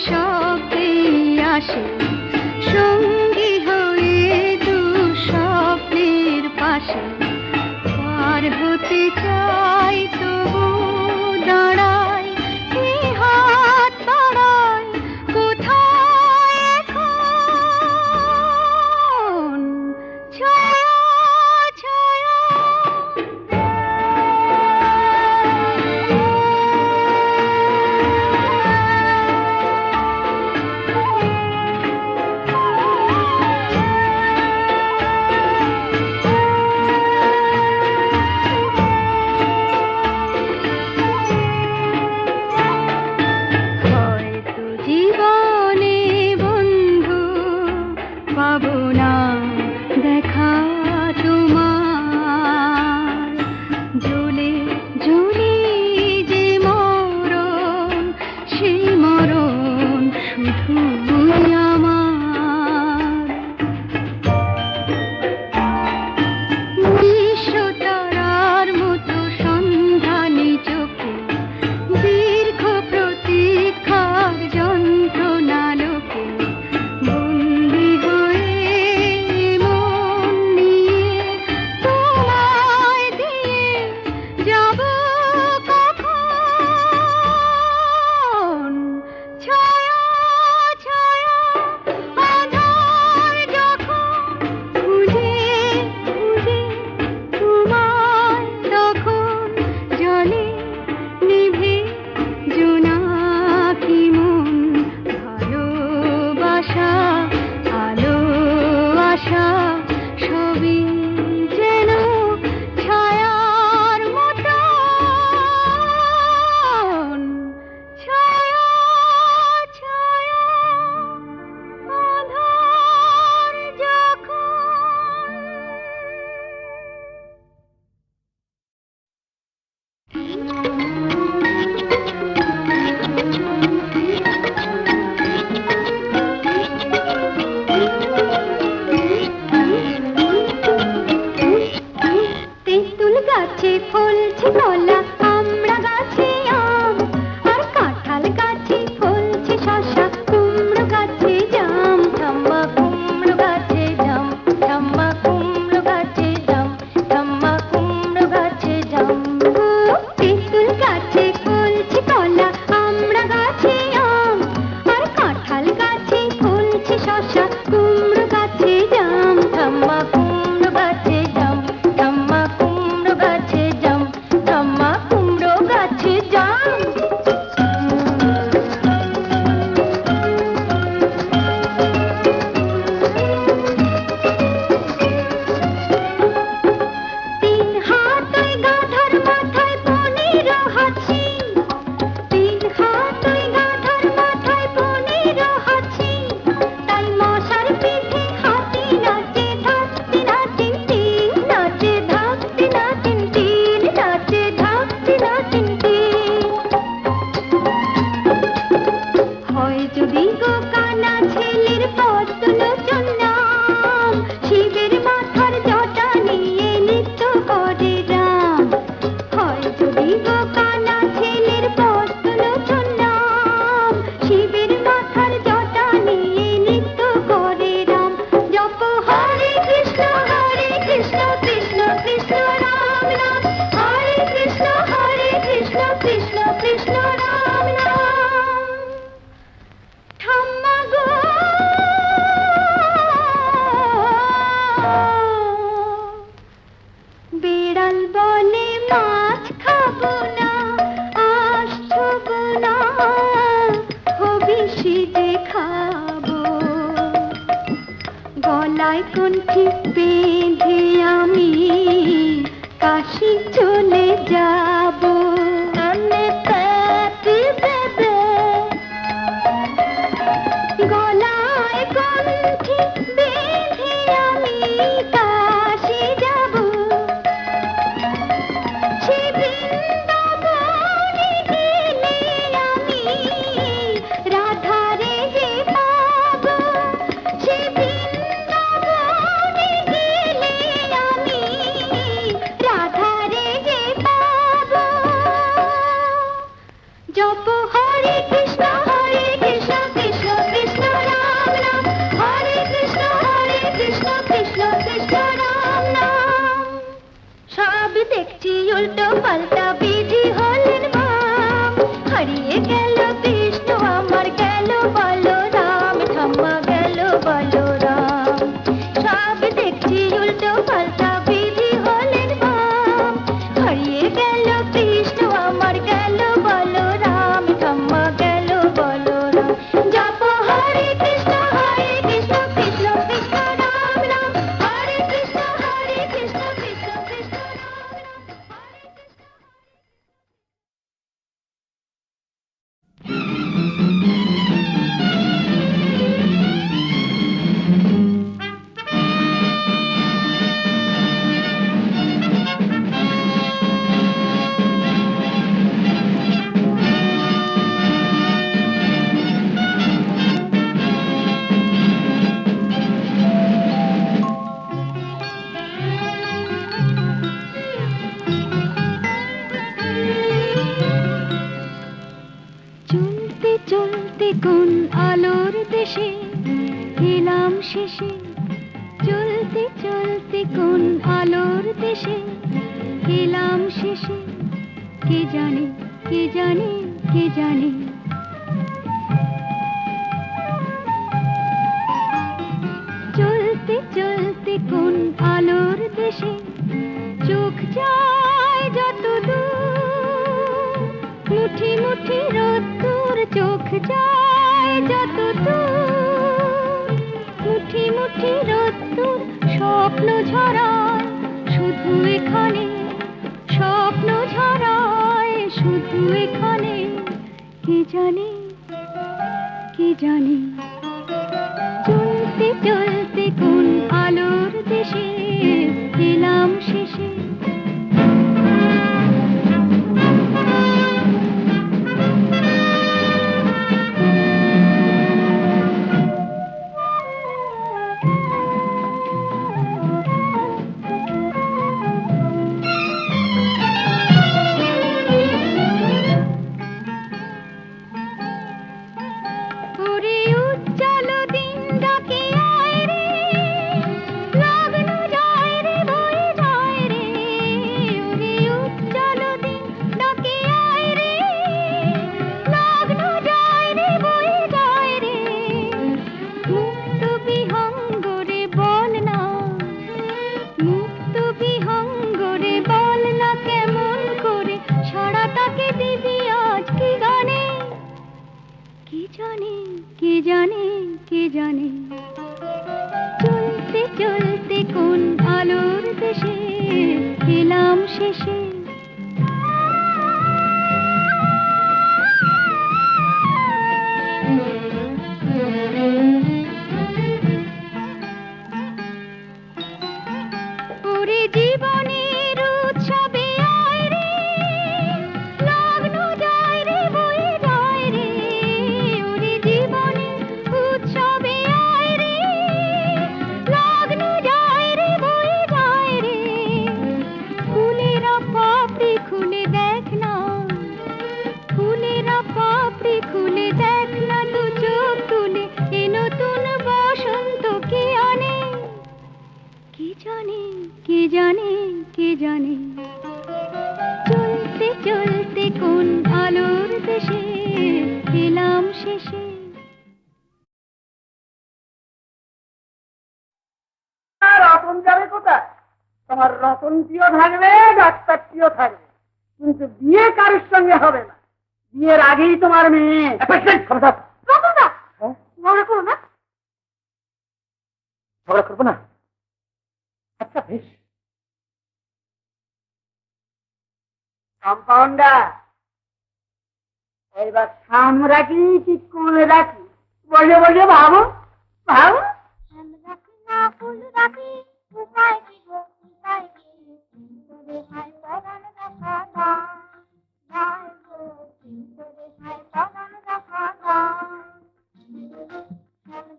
নিঃশব্দে আসে সঙ্গী হয়ে দু স্বপ্নের পাশে পার হতে চাই তবু দাঁড়াই কি হাত বাড়াই কোথায় এখন ছায়া ছায়া হয়তো জীবনে বন্ধু পাবো না দেখা তোমার জ্বলে জ্বলে যে মরণ সেই মরণ শুধুই আমার বিশ্বতারার মতো সন্ধানী চোখে দীর্ঘ প্রতীক্ষার যন্ত্রণা লোকে বন্দী হয়ে মন নিয়ে তোমায় দিয়ে যাব কখন ছায়া ছায়া আধার যখন খুঁজে খুঁজে তোমায় তখন জলে নিভে জোনাকি মন ভালোবাসা আলো আশা সবই যেন ছায়ার মতন ছায়া ছায়া আধার যখন তেঁতুল গাছে ফলছে কলা আমরা গাছে আম আর কাঁঠাল গাছে ফলছে শসা কুমড়ো গাছে জাম ঠাম্মা কুমড়ো গাছে জাম ঠাম্মা কুমড়ো গাছে জাম ঠাম্মা কুমড়ো গাছে জাম তেঁতুল গাছে ফলছে কলা আমরা গাছে আম আর কাঁঠাল গাছে ফলছে শসা কুমড়ো গাছে জাম ঠাম্মা কুমড়ো গাছে জাম ঠাম্মা কুমড়ো গাছে জাম ঠাম্মা কুমড়ো গাছে জাম তিন হাত ওই গাধার মাথায় পনির হাঁচি তিন হাত ওই গাধার মাথায় পনির হাঁচি তাই মশার পিঠে হাতি নাচে ধাক্তি নাচিন তিন নাচে ধাক্তি নাচিন তিন নাচে ধাক্তি নাচিন তিন হয় যদি গো কানা ছেলের পদ্মলোচন নাম শিবের মাথার জটা নিয়ে নৃত্য করে রাম হয় যদি গো কানা ছেলের পদ্মলোচন নাম শিবের মাথার জটা নিয়ে নৃত্য করে রাম জপ হরে কৃষ্ণ কৃষ্ণ কৃষ্ণ রাম রাম হরে কৃষ্ণ কৃষ্ণ কৃষ্ণ রাম রাম ঠাম্মা গো বিড়াল বলে মাছ খাবো না আঁশ ছুবো না হবিষি খাবো গলায় কণ্ঠি বেঁধে আমি কাশি চলে যাবো গলায় কণ্ঠি বেঁধে আমি কাশি যাব সে বৃন্দাবনে গেলে আমি রাধারে যে পাবো সে বৃন্দাবনে গেলে আমি রাধারে যে পাবো উল্টো পাল্টা বিধি হলেন বাম, হারিয়ে গেল কৃষ্ণ আমার, গেল বলরাম, ঠাম্মা গেল বলরাম। সব দেখছি উল্টো পাল্টা বিধি হলেন বাম, হারিয়ে গেল কৃষ্ণ আমার, গেল বলরাম, ঠাম্মা গেল বলরাম। জপ হরে কৃষ্ণ কৃষ্ণ কৃষ্ণ রাম রাম, হরে কৃষ্ণ কৃষ্ণ কৃষ্ণ রাম রাম। চলতে চলতে কোন আলোর দেশে এলাম শেষে, চলতে চলতে কোন আলোর দেশে এলাম শেষে, কে জানে কে জানে কে জানে। চলতে চলতে কোন আলোর দেশে চোখ যায় যত দূর, মুঠি মুঠি রোদ্দুর চোখ যায় যত দূর, মুঠি মুঠি রোদ্দুর স্বপ্ন ঝরায় শুধু এখানে, স্বপ্ন ঝরায় শুধু এখানে, কে জানে কে জানে। চলতে চলতে কোন আলোর দেশে এলাম শেষে। ওরে উজ্জ্বল দিন ডাকে আয় রে, লগ্ন যায় রে বয়ে যায় রে। ওরে উজ্জ্বল দিন ডাকে আয় রে, লগ্ন যায় রে বয়ে যায় রে। মুক্ত বিহঙ্গরে বল না, মুক্ত বিহঙ্গরে বল না কেমন করে সারাটাকে দিবি আজ কি গানে, কে জানে কে জানে কে জানে। চলতে চলতে কোন আলোর দেশে এলাম শেষে। ওরে জীবনের উৎসবে আয় রে, লগ্ন যায় রে বয়ে যায় রে। ওরে জীবনের উৎসবে আয় রে, লগ্ন যায় রে বয়ে যায় রে। ফুলেরা পাপড়ি খুলে দেখ না, ফুলেরা পাপড়ি খুলে দেখ না, দু চোখ তুলে এ নতুন বসন্ত কে আনে, কে জানে কে জানে কে জানে। চলতে চলতে কোন আলোর দেশে এলাম শেষে। রতন যাবে কোথায়? তোমার রতনটিও থাকবে, ডাক্তারটিও থাকবে, কিন্তু বিয়ে কারোর সঙ্গে হবে না। বিয়ের আগেই তোমার মেয়ে। ঝগড়া করো না, ঝগড়া করবো না। আচ্ছা বেশ। কম্পাউন্ডার, এইবার সাম রাখি কি কোণে রাখি? বসে বসে ভাবো ভাবো। রাখি না ফুল রাখি, উপায় কি গো উপায় কি, তোরে হাই পরাণ দেখা না, নাই গো তোরে হাই পরাণ দেখা না।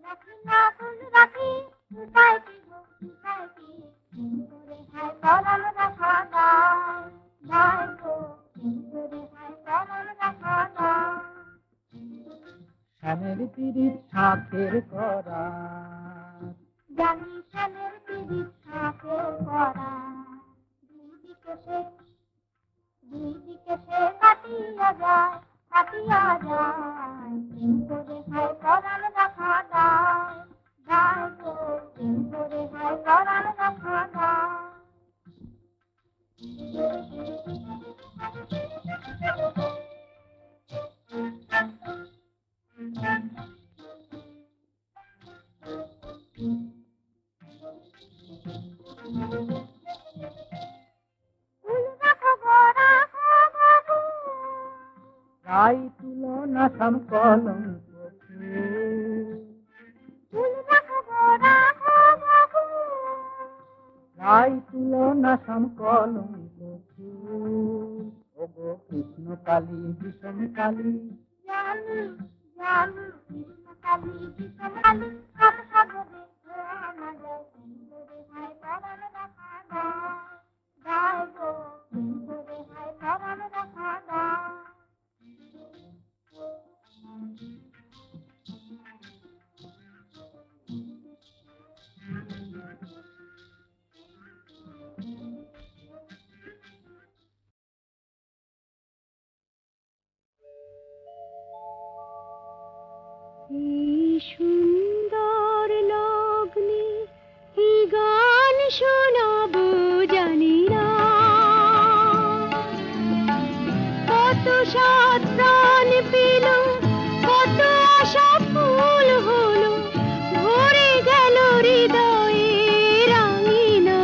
রাখি না ফুল রাখি, উপায় কি গো উপায় কি, তোরে হাই পরাণ দেখা না, নাই গো তোরে হাই পরাণ দেখা না। শ্যামের পিরিত সাথের করা, জানি শ্যামের পিরিত সাথের করা, দুদিকে সে দুই দিকে সে কাটিয়া যায়, কাটিয়া যায়। প্রেম করে হয় পরাণ রাখা দায়, দায় গো, প্রেম করে হয় পরাণ রাখা দায়। গাই তুলো না সম কলঙ্ক গাই তুলো না সম কলঙ্ক ওগো কৃষ্ণ কালী বিষম কালী জানি জানি কৃষ্ণ কালী বিষম কালী সাত সাগরে না যায়। প্রেম করে হয় পরাণ রাখা দায়, দায় গো, প্রেম করে হয় পরাণ রাখা দায়। এই সুন্দর লগ্নে কি গান শোনাবো জানি না, কত সাত প্রাণ পেল, কত আশা ফুল হলো, ভরে গেল হৃদয়ে রাঙিনা।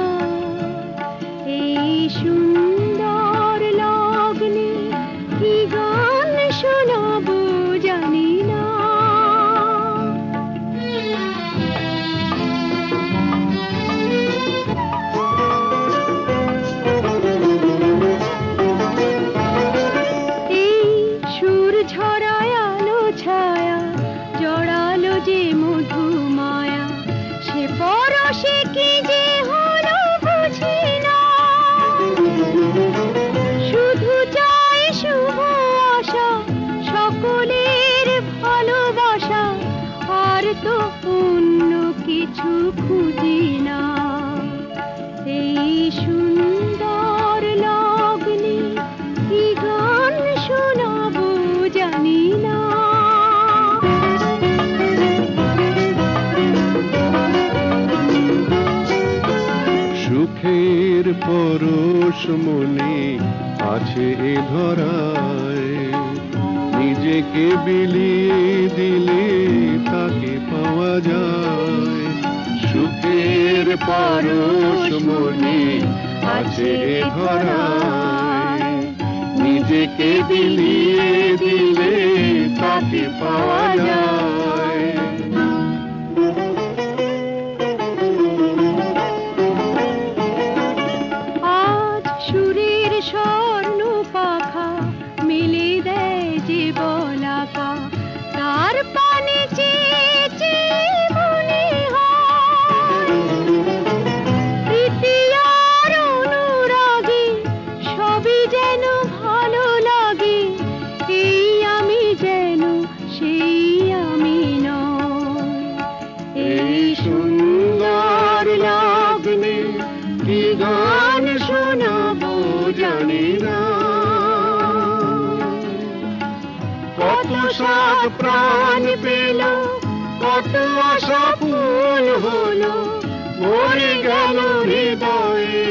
এই সুন্দর লগ্নে কি গান শোনাবো জানি না। তো অন্য কিছু খুঁজি না। এই সুন্দর লগ্নে কি গান শোনাবো জানি না। সুখের পরশ মনে আছে এ ধরায়, নিজেকে বিলিয়ে দিলে তাকে পাওয়া যায়। সুখের পরশ মনে আছে এ ধরায়, নিজেকে বিলিয়ে দিলে তাকে পাওয়া যায়। আজ সুরের স্বর্ণ পাখা মেলে দেয় যে বলাকা, তার পানে চেয়ে চেয়ে মনে হয় প্রীতি আর অনুরাগে সবই যেন ভালো লাগে। এই আমি যেন সেই আমি নয়। এই সুন্দর লগ্নে কি গান শোনাবো জানি না, কত সাত প্রাণ পেল, কত আশা ফুল হলো, ভরে গেল হৃদয়ে